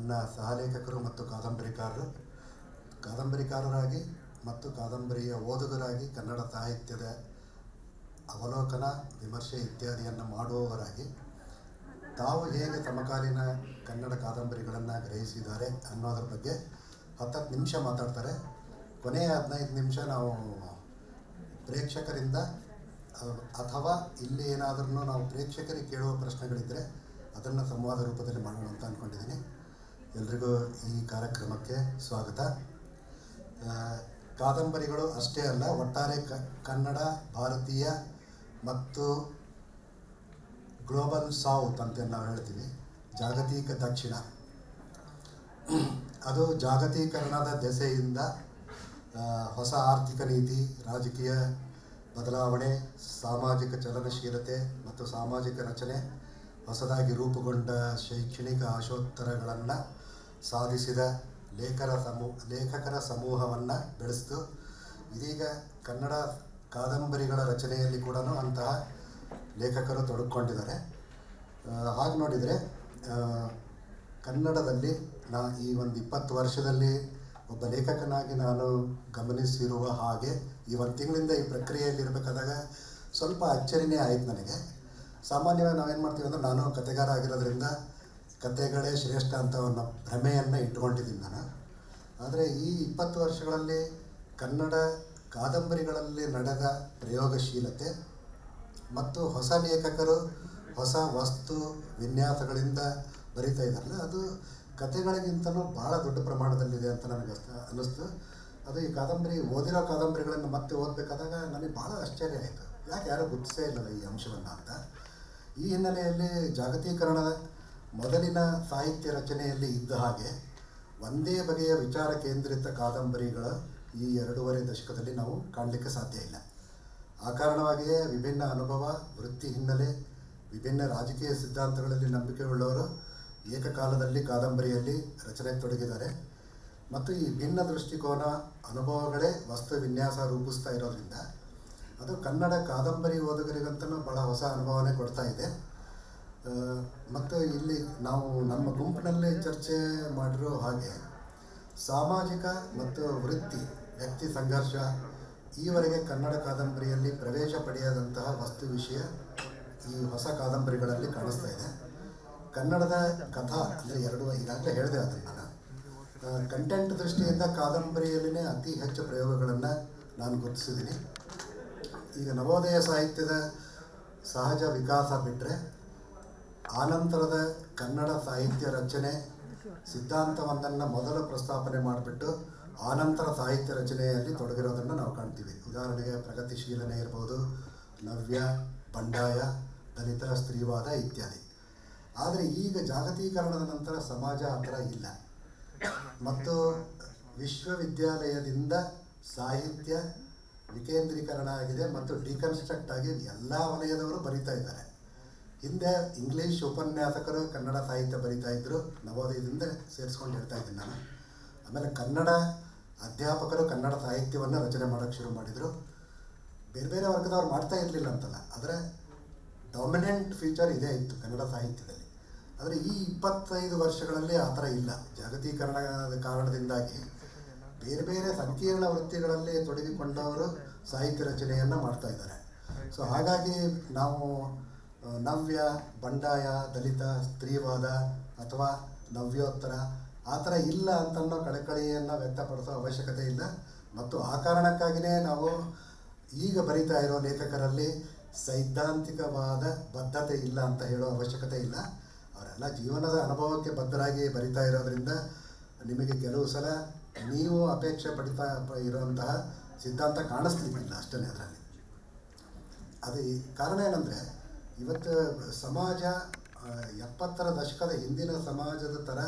ನನ್ನ ಸಹಲೇಖಕರು ಮತ್ತು ಕಾದಂಬರಿಕಾರರಾಗಿ ಮತ್ತು ಕಾದಂಬರಿಯ ಓದುಗರಾಗಿ ಕನ್ನಡ ಸಾಹಿತ್ಯದ ಅವಲೋಕನ ವಿಮರ್ಶೆ ಇತ್ಯಾದಿಯನ್ನು ಮಾಡುವವರಾಗಿ ತಾವು ಹೇಗೆ ಸಮಕಾಲೀನ ಕನ್ನಡ ಕಾದಂಬರಿಗಳನ್ನು ಗ್ರಹಿಸಿದ್ದಾರೆ ಅನ್ನೋದ್ರ ಬಗ್ಗೆ 10 ನಿಮಿಷ ಮಾತಾಡ್ತಾರೆ. ಕೊನೆಯ 15 ನಿಮಿಷ ನಾವು ಪ್ರೇಕ್ಷಕರಿಂದ ಅಥವಾ ಇಲ್ಲಿ ಏನಾದರೂ ನಾವು ಪ್ರೇಕ್ಷಕರಿಗೆ ಕೇಳುವ ಪ್ರಶ್ನೆಗಳಿದ್ದರೆ ಅದನ್ನು ಸಂವಾದ ರೂಪದಲ್ಲಿ ಮಾಡೋಣ ಅಂತ ಅಂದ್ಕೊಂಡಿದ್ದೀನಿ. ಎಲ್ರಿಗೂ ಈ ಕಾರ್ಯಕ್ರಮಕ್ಕೆ ಸ್ವಾಗತ. ಕಾದಂಬರಿಗಳು ಅಷ್ಟೇ ಅಲ್ಲ, ಒಟ್ಟಾರೆ ಕನ್ನಡ, ಭಾರತೀಯ ಮತ್ತು ಗ್ಲೋಬಲ್ ಸೌತ್ ಅಂತ ನಾವು ಹೇಳ್ತೀವಿ, ಜಾಗತಿಕ ದಕ್ಷಿಣ, ಅದು ಜಾಗತೀಕರಣದ ದೆಸೆಯಿಂದ ಹೊಸ ಆರ್ಥಿಕ ನೀತಿ, ರಾಜಕೀಯ ಬದಲಾವಣೆ, ಸಾಮಾಜಿಕ ಚಲನಶೀಲತೆ ಮತ್ತು ಸಾಮಾಜಿಕ ರಚನೆ, ಹೊಸದಾಗಿ ರೂಪುಗೊಂಡ ಶೈಕ್ಷಣಿಕ ಆಶೋತ್ತರಗಳನ್ನು ಸಾಧಿಸಿದ ಲೇಖಕರ ಸಮೂಹವನ್ನು ಬೆಳೆಸಿತು. ಇದೀಗ ಕನ್ನಡ ಕಾದಂಬರಿಗಳ ರಚನೆಯಲ್ಲಿ ಕೂಡ ಅಂತಹ ಲೇಖಕರು ತೊಡಗಿಕೊಂಡಿದ್ದಾರೆ. ಹಾಗೆ ನೋಡಿದರೆ ಕನ್ನಡದಲ್ಲಿ ಈ ಒಂದು 20 ವರ್ಷದಲ್ಲಿ ಒಬ್ಬ ಲೇಖಕನಾಗಿ ನಾನು ಗಮನಿಸಿರುವ ಹಾಗೆ ಈ ಒಂದು ತಿಂಗಳಿಂದ ಈ ಪ್ರಕ್ರಿಯೆಯಲ್ಲಿ ಇರಬೇಕಾದಾಗ ಸ್ವಲ್ಪ ಅಚ್ಚರಿನೇ ಆಯಿತು ನನಗೆ. ಸಾಮಾನ್ಯವಾಗಿ ನಾವೇನು ಮಾಡ್ತೀವಿ ಅಂದರೆ, ನಾನು ಕಥೆಗಾರ ಆಗಿರೋದ್ರಿಂದ ಕಥೆಗಳೇ ಶ್ರೇಷ್ಠ ಅಂತ ಒಂದು ಭ್ರಮೆಯನ್ನು ಇಟ್ಕೊಂಡಿದ್ದೀನಿ ನಾನು. ಆದರೆ ಈ 20 ವರ್ಷಗಳಲ್ಲಿ ಕನ್ನಡ ಕಾದಂಬರಿಗಳಲ್ಲಿ ನಡೆದ ಪ್ರಯೋಗಶೀಲತೆ ಮತ್ತು ಹೊಸ ಲೇಖಕರು ಹೊಸ ವಸ್ತು ವಿನ್ಯಾಸಗಳಿಂದ ಬರಿತಾ ಇದ್ದಾರಲ್ಲ, ಅದು ಕಥೆಗಳಿಗಿಂತಲೂ ಭಾಳ ದೊಡ್ಡ ಪ್ರಮಾಣದಲ್ಲಿದೆ ಅಂತ ನನಗೆ ಅನ್ನಿಸ್ತು. ಅದು ಈ ಓದಿರೋ ಕಾದಂಬರಿಗಳನ್ನು ಮತ್ತೆ ಓದಬೇಕಾದಾಗ ನನಗೆ ಭಾಳ ಆಶ್ಚರ್ಯ ಆಯಿತು, ಯಾಕೆ ಯಾರೂ ಗುರುತಿಸೇ ಇಲ್ಲಲ್ಲ ಈ ಅಂಶವನ್ನು ಅಂತ. ಈ ಹಿನ್ನೆಲೆಯಲ್ಲಿ ಜಾಗತೀಕರಣದ ಮೊದಲಿನ ಸಾಹಿತ್ಯ ರಚನೆಯಲ್ಲಿ ಇದ್ದ ಹಾಗೆ ಒಂದೇ ಬಗೆಯ ವಿಚಾರ ಕೇಂದ್ರಿತ ಕಾದಂಬರಿಗಳ ಈ 2.5 ದಶಕದಲ್ಲಿ ನಾವು ಕಾಣಲಿಕ್ಕೆ ಸಾಧ್ಯ ಇಲ್ಲ. ಆ ಕಾರಣವಾಗಿಯೇ ವಿಭಿನ್ನ ಅನುಭವ, ವೃತ್ತಿ ಹಿನ್ನೆಲೆ, ವಿಭಿನ್ನ ರಾಜಕೀಯ ಸಿದ್ಧಾಂತಗಳಲ್ಲಿ ನಂಬಿಕೆ ಉಳ್ಳವರು ಏಕಕಾಲದಲ್ಲಿ ಕಾದಂಬರಿಯಲ್ಲಿ ರಚನೆಗೆ ತೊಡಗಿದ್ದಾರೆ. ಮತ್ತು ಈ ಭಿನ್ನ ದೃಷ್ಟಿಕೋನ, ಅನುಭವಗಳೇ ವಸ್ತು ವಿನ್ಯಾಸ ರೂಪಿಸ್ತಾ ಇರೋದ್ರಿಂದ ಅದು ಕನ್ನಡ ಕಾದಂಬರಿ ಓದುಗರಿಗಂತಲೂ ಭಾಳ ಹೊಸ ಅನುಭವನೇ ಕೊಡ್ತಾ ಇದೆ. ಮತ್ತು ಇಲ್ಲಿ ನಾವು ನಮ್ಮ ಗುಂಪಿನಲ್ಲಿ ಚರ್ಚೆ ಮಾಡಿರೋ ಹಾಗೆ ಸಾಮಾಜಿಕ ಮತ್ತು ವ್ಯಕ್ತಿ ಸಂಘರ್ಷ ಈವರೆಗೆ ಕನ್ನಡ ಕಾದಂಬರಿಯಲ್ಲಿ ಪ್ರವೇಶ ಪಡೆಯದಂತಹ ವಸ್ತು ವಿಷಯ ಈ ಹೊಸ ಕಾದಂಬರಿಗಳಲ್ಲಿ ಕಾಣಿಸ್ತಾ ಇದೆ. ಕನ್ನಡದ ಕಥಾ ಅಂದರೆ ಈಗಾಗಲೇ ಹೇಳಿದೆ ಅದನ್ನು ನಾನು. ಕಂಟೆಂಟ್ ದೃಷ್ಟಿಯಿಂದ ಕಾದಂಬರಿಯಲ್ಲಿನೇ ಅತಿ ಹೆಚ್ಚು ಪ್ರಯೋಗಗಳನ್ನು ನಾನು ಗುರುತಿಸಿದ್ದೀನಿ. ಈಗ ನವೋದಯ ಸಾಹಿತ್ಯದ ಸಹಜ ವಿಕಾಸ ಬಿಟ್ಟರೆ ಆನಂತರದ ಕನ್ನಡ ಸಾಹಿತ್ಯ ರಚನೆ ಸಿದ್ಧಾಂತವೊಂದನ್ನು ಮೊದಲು ಪ್ರಸ್ತಾಪನೆ ಮಾಡಿಬಿಟ್ಟು ಆನಂತರ ಸಾಹಿತ್ಯ ರಚನೆಯಲ್ಲಿ ತೊಡಗಿರೋದನ್ನು ನಾವು ಕಾಣ್ತೀವಿ. ಉದಾಹರಣೆಗೆ ಪ್ರಗತಿಶೀಲನೆ ಇರ್ಬೋದು, ನವ್ಯ, ಬಂಡಾಯ, ದಲಿತ, ಸ್ತ್ರೀವಾದ ಇತ್ಯಾದಿ. ಆದರೆ ಈಗ ಜಾಗತೀಕರಣದ ನಂತರ ಸಮಾಜ ಆ ಥರ ಇಲ್ಲ. ಮತ್ತು ವಿಶ್ವವಿದ್ಯಾಲಯದಿಂದ ಸಾಹಿತ್ಯ ವಿಕೇಂದ್ರೀಕರಣ ಆಗಿದೆ ಮತ್ತು ಡಿಕನ್ಸ್ಟ್ರಕ್ಟ್ ಆಗಿ ಎಲ್ಲ ವಲಯದವರು ಬರಿತಾ ಇದ್ದಾರೆ. ಹಿಂದೆ ಇಂಗ್ಲೀಷ್ ಉಪನ್ಯಾಸಕರು ಕನ್ನಡ ಸಾಹಿತ್ಯ ಬರಿತಾ ಇದ್ದರು, ನವೋದಯದಿಂದ ಸೇರಿಸ್ಕೊಂಡು ಹೇಳ್ತಾ ಇದ್ದೀನಿ ನಾನು. ಆಮೇಲೆ ಕನ್ನಡ ಅಧ್ಯಾಪಕರು ಕನ್ನಡ ಸಾಹಿತ್ಯವನ್ನು ರಚನೆ ಮಾಡೋಕ್ಕೆ ಶುರು ಮಾಡಿದರು. ಬೇರೆ ಬೇರೆ ವರ್ಗದವ್ರು ಮಾಡ್ತಾ ಇರಲಿಲ್ಲ ಅಂತಲ್ಲ, ಆದರೆ ಡಾಮಿನೆಂಟ್ ಫೀಚರ್ ಇದೇ ಇತ್ತು ಕನ್ನಡ ಸಾಹಿತ್ಯದಲ್ಲಿ. ಆದರೆ ಈ 25 ವರ್ಷಗಳಲ್ಲಿ ಆ ಥರ ಇಲ್ಲ. ಜಾಗತೀಕರಣದ ಕಾರಣದಿಂದಾಗಿ ಬೇರೆ ಬೇರೆ ಸಂಕೀರ್ಣ ವೃತ್ತಿಗಳಲ್ಲಿ ತೊಡಗಿಕೊಂಡವರು ಸಾಹಿತ್ಯ ರಚನೆಯನ್ನು ಮಾಡ್ತಾ ಇದ್ದಾರೆ. ಸೊ ಹಾಗಾಗಿ ನಾವು ನವ್ಯ, ಬಂಡಾಯ, ದಲಿತ, ಸ್ತ್ರೀವಾದ ಅಥವಾ ನವ್ಯೋತ್ತರ ಆ ಥರ ಇಲ್ಲ ಅಂತನ್ನೋ ಕಳಕಳಿಯನ್ನು ವ್ಯಕ್ತಪಡಿಸೋ ಅವಶ್ಯಕತೆ ಇಲ್ಲ. ಮತ್ತು ಆ ಕಾರಣಕ್ಕಾಗಿಯೇ ನಾವು ಈಗ ಬರಿತಾ ಇರೋ ಲೇಖಕರಲ್ಲಿ ಸೈದ್ಧಾಂತಿಕವಾದ ಬದ್ಧತೆ ಇಲ್ಲ ಅಂತ ಹೇಳೋ ಅವಶ್ಯಕತೆ ಇಲ್ಲ. ಅವರೆಲ್ಲ ಜೀವನದ ಅನುಭವಕ್ಕೆ ಬದ್ಧರಾಗಿ ಬರಿತಾ ಇರೋದ್ರಿಂದ ನಿಮಗೆ ಕೆಲವು ಸಲ ನೀವು ಅಪೇಕ್ಷೆ ಪಡಿತಾ ಇರುವಂತಹ ಸಿದ್ಧಾಂತ ಕಾಣಿಸ್ಲಿಕ್ಕಿಲ್ಲ ಅಷ್ಟೇ ಅದರಲ್ಲಿ. ಅದು ಕಾರಣ ಏನಂದರೆ, ಇವತ್ತು ಸಮಾಜ 70ರ ದಶಕದ ಹಿಂದಿನ ಸಮಾಜದ ಥರ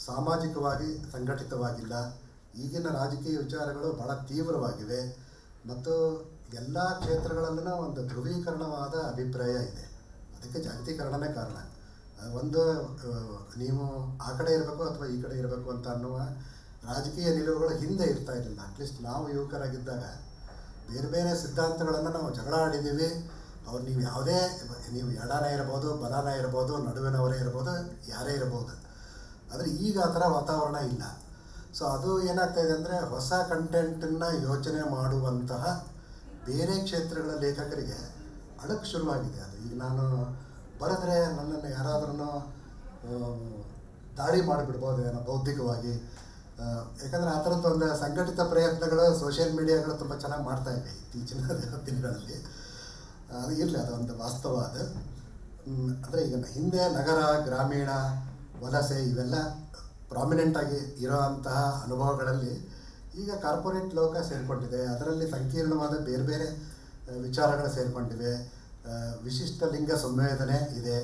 ಸಾಮಾಜಿಕವಾಗಿ ಸಂಘಟಿತವಾಗಿಲ್ಲ. ಈಗಿನ ರಾಜಕೀಯ ವಿಚಾರಗಳು ಭಾಳ ತೀವ್ರವಾಗಿವೆ ಮತ್ತು ಎಲ್ಲ ಕ್ಷೇತ್ರಗಳಲ್ಲೂ ಒಂದು ಧ್ರುವೀಕರಣವಾದ ಅಭಿಪ್ರಾಯ ಇದೆ. ಅದಕ್ಕೆ ಜಾಗತೀಕರಣನೇ ಕಾರಣ. ಒಂದು ನೀವು ಆ ಕಡೆ ಇರಬೇಕು ಅಥವಾ ಈ ಕಡೆ ಇರಬೇಕು ಅಂತ ಅನ್ನುವ ರಾಜಕೀಯ ನಿಲುವುಗಳು ಹಿಂದೆ ಇರ್ತಾ ಇರಲಿಲ್ಲ. ಅಟ್ಲೀಸ್ಟ್ ನಾವು ಯುವಕರಾಗಿದ್ದಾಗ ಬೇರೆ ಬೇರೆ ಸಿದ್ಧಾಂತಗಳನ್ನು ನಾವು ಜಗಳ ಆಡಿದ್ದೀವಿ. ಅವ್ರು ನೀವು ಎಡನೇ ಇರ್ಬೋದು, ಬಲನೇ ಇರ್ಬೋದು, ನಡುವಿನವರೇ ಇರ್ಬೋದು, ಯಾರೇ ಇರ್ಬೋದು. ಆದರೆ ಈಗ ಆ ಥರ ವಾತಾವರಣ ಇಲ್ಲ. ಸೊ ಅದು ಏನಾಗ್ತಾಯಿದೆ ಅಂದರೆ ಹೊಸ ಕಂಟೆಂಟನ್ನು ಯೋಚನೆ ಮಾಡುವಂತಹ ಬೇರೆ ಕ್ಷೇತ್ರಗಳ ಲೇಖಕರಿಗೆ ಅಳಕ್ಕೆ ಶುರುವಾಗಿದೆ. ಅದು ಈಗ ನಾನು ಬರೆದ್ರೆ ನನ್ನನ್ನು ಯಾರಾದ್ರೂ ದಾಳಿ ಮಾಡಿಬಿಡ್ಬೋದು ಏನೋ ಬೌದ್ಧಿಕವಾಗಿ. ಯಾಕಂದರೆ ಆ ಥರದ್ದು ಒಂದು ಸಂಘಟಿತ ಪ್ರಯತ್ನಗಳು ಸೋಷಿಯಲ್ ಮೀಡಿಯಾಗಳು ತುಂಬ ಚೆನ್ನಾಗಿ ಮಾಡ್ತಾಯಿವೆ ಇತ್ತೀಚಿನ ದಿನಗಳಲ್ಲಿ. ಅದು ಇರಲಿ, ಅದೊಂದು ವಾಸ್ತವ. ಅದು ಅಂದರೆ ಈಗ ಹಿಂದೆ ನಗರ, ಗ್ರಾಮೀಣ, ವಲಸೆ ಇವೆಲ್ಲ ಪ್ರಾಮಿನೆಂಟಾಗಿ ಇರೋವಂತಹ ಅನುಭವಗಳಲ್ಲಿ ಈಗ ಕಾರ್ಪೊರೇಟ್ ಲೋಕ ಸೇರಿಕೊಂಡಿದೆ. ಅದರಲ್ಲಿ ಸಂಕೀರ್ಣವಾದ ಬೇರೆ ಬೇರೆ ವಿಚಾರಗಳು ಸೇರಿಕೊಂಡಿವೆ. ವಿಶಿಷ್ಟ ಲಿಂಗ ಸಂವೇದನೆ ಇದೆ.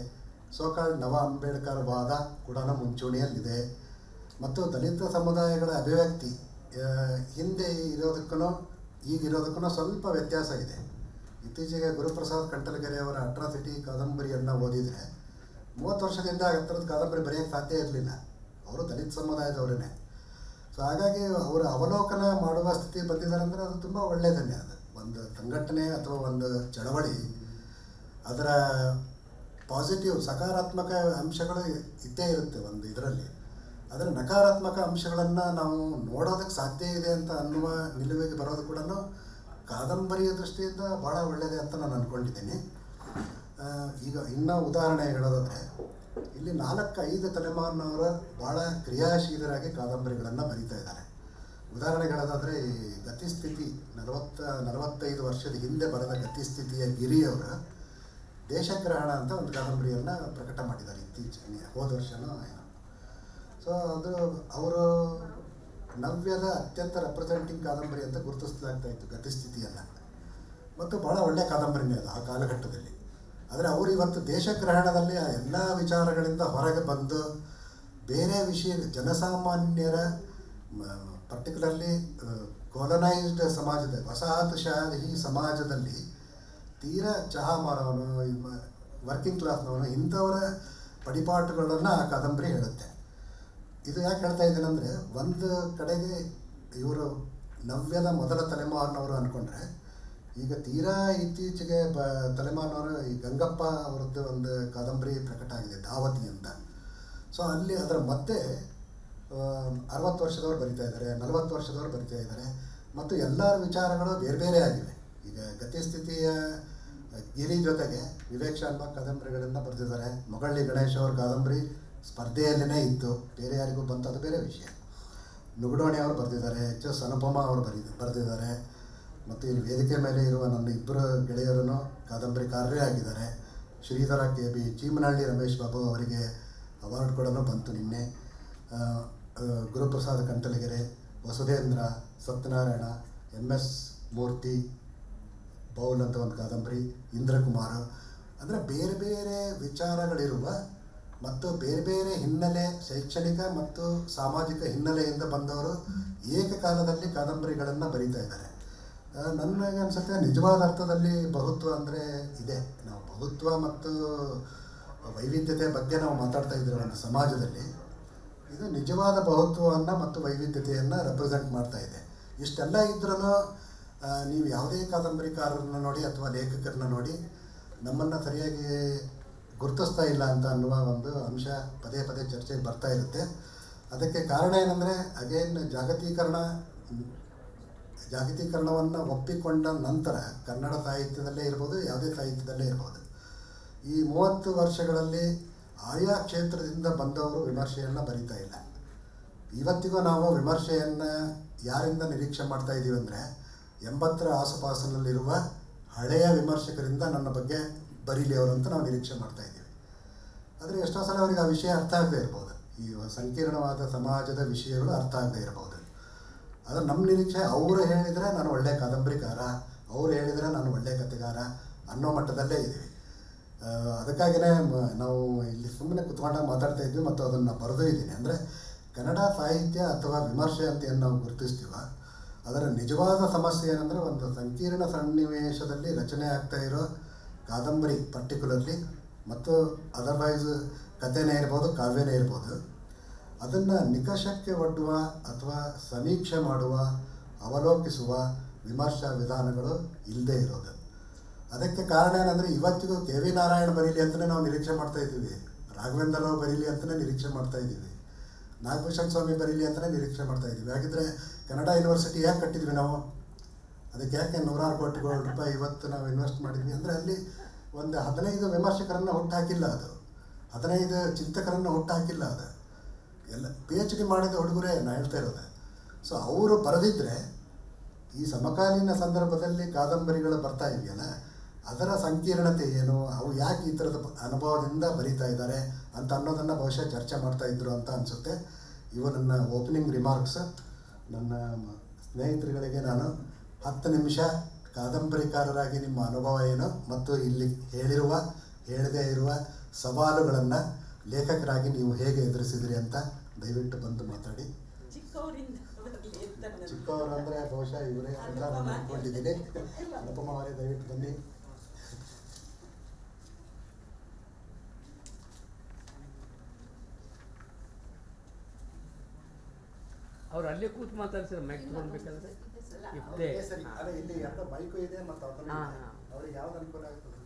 ಸೋಕಾಲ್ಡ್ ನವ ಅಂಬೇಡ್ಕರ್ ವಾದ ಕೂಡ ಮುಂಚೂಣಿಯಲ್ಲಿದೆ. ಮತ್ತು ದಲಿತ ಸಮುದಾಯಗಳ ಅಭಿವ್ಯಕ್ತಿ ಹಿಂದೆ ಇರೋದಕ್ಕೂ ಈಗಿರೋದಕ್ಕೂ ಸ್ವಲ್ಪ ವ್ಯತ್ಯಾಸ ಇದೆ. ಇತ್ತೀಚೆಗೆ ಗುರುಪ್ರಸಾದ್ ಕಂಟಲಗೆರೆಯವರ ಅಟ್ರಾಸಿಟಿ ಕಾದಂಬರಿಯನ್ನು ಓದಿದರೆ 30 ವರ್ಷದಿಂದ ಆ ಥರದ ಕಾದಂಬರಿ ಬರೆಯೋಕ್ಕೆ ಸಾಧ್ಯ ಇರಲಿಲ್ಲ. ಅವರು ದಲಿತ ಸಮುದಾಯದವರೇ. ಸೊ ಹಾಗಾಗಿ ಅವರು ಅವಲೋಕನ ಮಾಡುವ ಸ್ಥಿತಿ ಬಂದಿದ್ದಾರೆ ಅಂದರೆ ಅದು ತುಂಬ ಒಳ್ಳೆಯದನ್ನೇ. ಅದು ಒಂದು ಸಂಘಟನೆ ಅಥವಾ ಒಂದು ಚಳವಳಿ, ಅದರ ಪಾಸಿಟಿವ್ ಸಕಾರಾತ್ಮಕ ಅಂಶಗಳು ಇದ್ದೇ ಇರುತ್ತೆ ಒಂದು ಇದರಲ್ಲಿ. ಅದರ ನಕಾರಾತ್ಮಕ ಅಂಶಗಳನ್ನು ನಾವು ನೋಡೋದಕ್ಕೆ ಸಾಧ್ಯ ಇದೆ ಅಂತ ಅನ್ನುವ ನಿಲುವಿಗೆ ಬರೋದು ಕೂಡ ಕಾದಂಬರಿಯ ದೃಷ್ಟಿಯಿಂದ ಭಾಳ ಒಳ್ಳೆಯದೇ ಅಂತ ನಾನು ಅಂದ್ಕೊಂಡಿದ್ದೀನಿ. ಈಗ ಇನ್ನೂ ಉದಾಹರಣೆ ಹೇಳೋದಾದರೆ, ಇಲ್ಲಿ 4-5 ತಲೆಮಾರಿನವರು ಭಾಳ ಕ್ರಿಯಾಶೀಲರಾಗಿ ಕಾದಂಬರಿಗಳನ್ನು ಬರೀತಾ ಇದ್ದಾರೆ. ಉದಾಹರಣೆ ಹೇಳೋದಾದರೆ, ಈ ಗತಿಸ್ಥಿತಿ 45 ವರ್ಷದ ಹಿಂದೆ ಬರೆದ ಗತಿಸ್ಥಿತಿಯ ಗಿರಿಯವರು ದೇಶಗ್ರಹಣ ಅಂತ ಒಂದು ಕಾದಂಬರಿಯನ್ನು ಪ್ರಕಟ ಮಾಡಿದ್ದಾರೆ ಇತ್ತೀಚೆಗೆ, ಹೋದ ವರ್ಷನೋ ಏನೋ. ಸೊ ಅದು ಅವರು ನವ್ಯದ ಅತ್ಯಂತ ರೆಪ್ರೆಸೆಂಟಿಂಗ್ ಕಾದಂಬರಿ ಅಂತ ಗುರುತಿಸಲಾಗ್ತಾಯಿತ್ತು ಗತಿಸ್ಥಿತಿಯನ್ನು. ಮತ್ತು ಭಾಳ ಒಳ್ಳೆಯ ಕಾದಂಬರಿನೇ ಅದು ಆ ಕಾಲಘಟ್ಟದಲ್ಲಿ. ಆದರೆ ಅವರು ಇವತ್ತು ದೇಶಗ್ರಹಣದಲ್ಲಿ ಆ ಎಲ್ಲ ವಿಚಾರಗಳಿಂದ ಹೊರಗೆ ಬಂದು ಬೇರೆ ವಿಷಯ, ಜನಸಾಮಾನ್ಯರ ಪರ್ಟಿಕ್ಯುಲರ್ಲಿ ಕೊಲೊನೈಸ್ಡ್ ಸಮಾಜದ, ವಸಾಹತುಶಾಹಿ ಸಮಾಜದಲ್ಲಿ ತೀರಾ ಚಹಾ ಮಾರೋನು, ವರ್ಕಿಂಗ್ ಕ್ಲಾಸ್ನವನು, ಇಂಥವರ ಪಡಿಪಾಟುಗಳನ್ನು ಆ ಕಾದಂಬರಿ ಹೇಳುತ್ತೆ. ಇದು ಯಾಕೆ ಹೇಳ್ತಾ ಇದ್ದೀನಂದರೆ, ಒಂದು ಕಡೆಗೆ ಇವರು ನವ್ಯದ ಮೊದಲ ತಲೆಮಾರಿನವರು ಅಂದ್ಕೊಂಡ್ರೆ, ಈಗ ತೀರಾ ಇತ್ತೀಚೆಗೆ ತಲೆಮಾರಿನವರು ಈ ಗಂಗಪ್ಪ ಅವರದ್ದು ಒಂದು ಕಾದಂಬರಿ ಪ್ರಕಟ ಆಗಿದೆ, ಧಾವತಿ ಅಂತ. ಸೊ ಅಲ್ಲಿ ಅದರ ಮಧ್ಯೆ 60 ವರ್ಷದವ್ರು ಬರಿತಾ ಇದ್ದಾರೆ, 40 ವರ್ಷದವ್ರು ಬರಿತಾ ಇದ್ದಾರೆ. ಮತ್ತು ಎಲ್ಲರ ವಿಚಾರಗಳು ಬೇರೆ ಬೇರೆ ಆಗಿವೆ. ಈಗ ಗತಿಸ್ಥಿತಿಯ ಗಿರಿ ಜೊತೆಗೆ ವಿವೇಕ್ ಶಾನ್ಭಾಗ್ ಕಾದಂಬರಿಗಳನ್ನು ಬರೆದಿದ್ದಾರೆ. ಮೊಗಳ್ಳಿ ಗಣೇಶ್ ಅವ್ರ ಕಾದಂಬರಿ ಸ್ಪರ್ಧೆಯಲ್ಲೇ ಇತ್ತು, ಬೇರೆ ಯಾರಿಗೂ ಬಂತು, ಅದು ಬೇರೆ ವಿಷಯ. ನುಗುಡೋಣಿ ಅವರು ಬರೆದಿದ್ದಾರೆ, HS ಅನುಪಮ ಅವರು ಬರೆದಿದ್ದಾರೆ. ಮತ್ತು ಇಲ್ಲಿ ವೇದಿಕೆ ಮೇಲೆ ಇರುವ ನನ್ನ ಇಬ್ಬರು ಗೆಳೆಯರೂ ಕಾದಂಬರಿಕಾರರೇ ಆಗಿದ್ದಾರೆ. ಶ್ರೀಧರ KB, ಚೀಮನಹಳ್ಳಿ ರಮೇಶ್ ಬಾಬು ಅವರಿಗೆ ಅವಾರ್ಡ್ ಕೂಡ ಬಂತು ನಿನ್ನೆ. ಗುರುಪ್ರಸಾದ್ ಕಂಟಲಗೆರೆ, ವಸುಧೇಂದ್ರ, ಸತ್ಯನಾರಾಯಣ, MS ಮೂರ್ತಿ, ಬೌಲ್ ಅಂತ ಒಂದು ಕಾದಂಬರಿ, ಇಂದ್ರಕುಮಾರ್. ಅಂದರೆ ಬೇರೆ ಬೇರೆ ವಿಚಾರಗಳಿರುವ ಮತ್ತು ಬೇರೆ ಬೇರೆ ಹಿನ್ನೆಲೆ, ಶೈಕ್ಷಣಿಕ ಮತ್ತು ಸಾಮಾಜಿಕ ಹಿನ್ನೆಲೆಯಿಂದ ಬಂದವರು ಏಕಕಾಲದಲ್ಲಿ ಕಾದಂಬರಿಗಳನ್ನು ಬರೀತಾ ಇದ್ದಾರೆ. ನನಗೆ ಅನಿಸುತ್ತೆ ನಿಜವಾದ ಅರ್ಥದಲ್ಲಿ ಬಹುತ್ವ ಅಂದರೆ ಇದೆ. ನಾವು ಬಹುತ್ವ ಮತ್ತು ವೈವಿಧ್ಯತೆ ಬಗ್ಗೆ ನಾವು ಮಾತಾಡ್ತಾ ಇದ್ದೀವಿ ಒಂದು ಸಮಾಜದಲ್ಲಿ. ಇದು ನಿಜವಾದ ಬಹುತ್ವವನ್ನು ಮತ್ತು ವೈವಿಧ್ಯತೆಯನ್ನು ರೆಪ್ರೆಸೆಂಟ್ ಮಾಡ್ತಾ ಇದೆ. ಇಷ್ಟೆಲ್ಲ ಇದ್ರೂ ನೀವು ಯಾವುದೇ ಕಾದಂಬರಿಕಾರರನ್ನ ನೋಡಿ ಅಥವಾ ಲೇಖಕರನ್ನ ನೋಡಿ ನಮ್ಮನ್ನು ಸರಿಯಾಗಿ ಗುರುತಿಸ್ತಾ ಇಲ್ಲ ಅಂತ ಅನ್ನುವ ಒಂದು ಅಂಶ ಪದೇ ಪದೇ ಚರ್ಚೆಗೆ ಬರ್ತಾ ಇರುತ್ತೆ. ಅದಕ್ಕೆ ಕಾರಣ ಏನಂದರೆ, ಅಗೇನ್ ಜಾಗತೀಕರಣವನ್ನು ಒಪ್ಪಿಕೊಂಡ ನಂತರ ಕನ್ನಡ ಸಾಹಿತ್ಯದಲ್ಲೇ ಇರ್ಬೋದು, ಯಾವುದೇ ಸಾಹಿತ್ಯದಲ್ಲೇ ಇರ್ಬೋದು, ಈ 30 ವರ್ಷಗಳಲ್ಲಿ ಆಯಾ ಕ್ಷೇತ್ರದಿಂದ ಬಂದವರು ವಿಮರ್ಶೆಯನ್ನು ಬರೀತಾ ಇಲ್ಲ. ಇವತ್ತಿಗೂ ನಾವು ವಿಮರ್ಶೆಯನ್ನು ಯಾರಿಂದ ನಿರೀಕ್ಷೆ ಮಾಡ್ತಾ ಇದ್ದೀವಿ ಅಂದರೆ, 80ರ ಆಸುಪಾಸಿನಲ್ಲಿರುವ ಹಳೆಯ ವಿಮರ್ಶಕರಿಂದ ನನ್ನ ಬಗ್ಗೆ ಬರೀಲಿ ಅವರು ಅಂತ ನಾವು ನಿರೀಕ್ಷೆ ಮಾಡ್ತಾ ಇದ್ದೀವಿ. ಆದರೆ ಎಷ್ಟೋ ಸಲ ಅವರಿಗೆ ಆ ವಿಷಯ ಅರ್ಥ ಆಗದೆ ಇರ್ಬೋದು, ಈ ಸಂಕೀರ್ಣವಾದ ಸಮಾಜದ ವಿಷಯಗಳು ಅರ್ಥ ಆಗದೆ ಇರ್ಬೋದು. ಆದರೆ ನಮ್ಮ ನಿರೀಕ್ಷೆ ಅವರು ಹೇಳಿದರೆ ನಾನು ಒಳ್ಳೆಯ ಕಾದಂಬರಿಕಾರ, ಅವರು ಹೇಳಿದರೆ ನಾನು ಒಳ್ಳೆಯ ಕಥೆಗಾರ ಅನ್ನೋ ಮಟ್ಟದಲ್ಲೇ ಇದ್ದೀವಿ. ಅದಕ್ಕಾಗಿಯೇ ನಾವು ಇಲ್ಲಿ ಸುಮ್ಮನೆ ಕುತ್ಕೊಂಡಾಗ ಮಾತಾಡ್ತಾ ಇದ್ವಿ ಮತ್ತು ಅದನ್ನು ಬರೆದೂ ಇದ್ದೀನಿ. ಅಂದರೆ ಕನ್ನಡ ಸಾಹಿತ್ಯ ಅಥವಾ ವಿಮರ್ಶೆ ಅಂತ ಏನು ನಾವು ಗುರುತಿಸ್ತೀವೋ ಅದರ ನಿಜವಾದ ಸಮಸ್ಯೆ ಏನಂದರೆ, ಒಂದು ಸಂಕೀರ್ಣ ಸನ್ನಿವೇಶದಲ್ಲಿ ರಚನೆ ಆಗ್ತಾ ಇರೋ ಕಾದಂಬರಿ ಪರ್ಟಿಕ್ಯುಲರ್ಲಿ, ಮತ್ತು ಅದರ್ವೈಸ್ ಕಥೆನೇ ಇರ್ಬೋದು, ಕಾವ್ಯನೇ ಇರ್ಬೋದು, ಅದನ್ನು ನಿಕಷಕ್ಕೆ ಒಡ್ಡುವ ಅಥವಾ ಸಮೀಕ್ಷೆ ಮಾಡುವ, ಅವಲೋಕಿಸುವ ವಿಮರ್ಶಾ ವಿಧಾನಗಳು ಇಲ್ಲದೇ ಇರೋದು. ಅದಕ್ಕೆ ಕಾರಣ ಏನಂದರೆ, ಇವತ್ತಿಗೂ KV ನಾರಾಯಣ್ ಬರೀಲಿ ಅಂತಲೇ ನಾವು ನಿರೀಕ್ಷೆ ಮಾಡ್ತಾ ಇದ್ದೀವಿ, ರಾಘವೇಂದ್ರ ರಾವ್ ಬರೀಲಿ ಅಂತಲೇ ನಿರೀಕ್ಷೆ ಮಾಡ್ತಾ ಇದ್ದೀವಿ. ನಾಗಭೂಷಣ್ ಸ್ವಾಮಿ ಬರೀಲಿ ಅಂತಲೇ ನಿರೀಕ್ಷೆ ಮಾಡ್ತಾ ಇದ್ದೀವಿ. ಹಾಗಿದ್ರೆ ಕನ್ನಡ ಯೂನಿವರ್ಸಿಟಿ ಯಾಕೆ ಕಟ್ಟಿದ್ವಿ ನಾವು? ಅದಕ್ಕೆ ಯಾಕೆ 100 ಕೋಟಿ ರೂಪಾಯಿ ಇವತ್ತು ನಾವು ಇನ್ವೆಸ್ಟ್ ಮಾಡಿದ್ವಿ ಅಂದರೆ ಅಲ್ಲಿ ಒಂದು 15 ವಿಮರ್ಶಕರನ್ನು ಹುಟ್ಟಾಕಿಲ್ಲ, ಅದು 15 ಚಿಂತಕರನ್ನು ಹುಟ್ಟಾಕಿಲ್ಲ. ಅದು ಎಲ್ಲ PhD ಮಾಡಿದ ಹುಡುಗರೇ ನಾನು ಹೇಳ್ತಾ ಇರೋದು. ಸೊ ಅವರು ಬರೆದಿದ್ದರೆ ಈ ಸಮಕಾಲೀನ ಸಂದರ್ಭದಲ್ಲಿ ಕಾದಂಬರಿಗಳು ಬರ್ತಾ ಇದೆಯಲ್ಲ, ಅದರ ಸಂಕೀರ್ಣತೆ ಏನು, ಅವು ಯಾಕೆ ಈ ಥರದ ಅನುಭವದಿಂದ ಬರೀತಾ ಇದ್ದಾರೆ ಅಂತ ಅನ್ನೋದನ್ನು ಬಹುಶಃ ಚರ್ಚೆ ಮಾಡ್ತಾ ಇದ್ರು ಅಂತ ಅನಿಸುತ್ತೆ. ಇವು ನನ್ನ ಓಪನಿಂಗ್ ರಿಮಾರ್ಕ್ಸ್. ನನ್ನ ಸ್ನೇಹಿತರುಗಳಿಗೆ ನಾನು 10 ನಿಮಿಷ ಕಾದಂಬರಿಕಾರರಾಗಿ ನಿಮ್ಮ ಅನುಭವ ಏನು ಮತ್ತು ಇಲ್ಲಿ ಹೇಳದೇ ಇರುವ ಸವಾಲುಗಳನ್ನು ಲೇಖಕರಾಗಿ ನೀವು ಹೇಗೆ ಎದುರಿಸಿದಿರಿ ಅಂತ ದಯವಿಟ್ಟು ಬಂದು ಮಾತಾಡಿ. ಚಿಕ್ಕವರು ಅಂದರೆ ಬಹುಶಃ ಇವರೇ ಅಂತ ನಾನು ಅಂದ್ಕೊಂಡಿದ್ದೀನಿ. ಅನುಪಮ ಅವರೇ ದಯವಿಟ್ಟು ಬನ್ನಿ. ಅವ್ರು ಅಲ್ಲೇ ಕೂತು ಮಾತಾಡ್ತಾರೆ, ಮೈಕ್ ತಗೊಳ್ಬೇಕಾದ್ರೆ ಇಲ್ಲಿ ಬೈಕು ಇದೆ ಮತ್ತು ಅವ್ರಿಗೆ ಯಾವ್ದು ಅನುಕೂಲ ಆಗ್ತದೆ.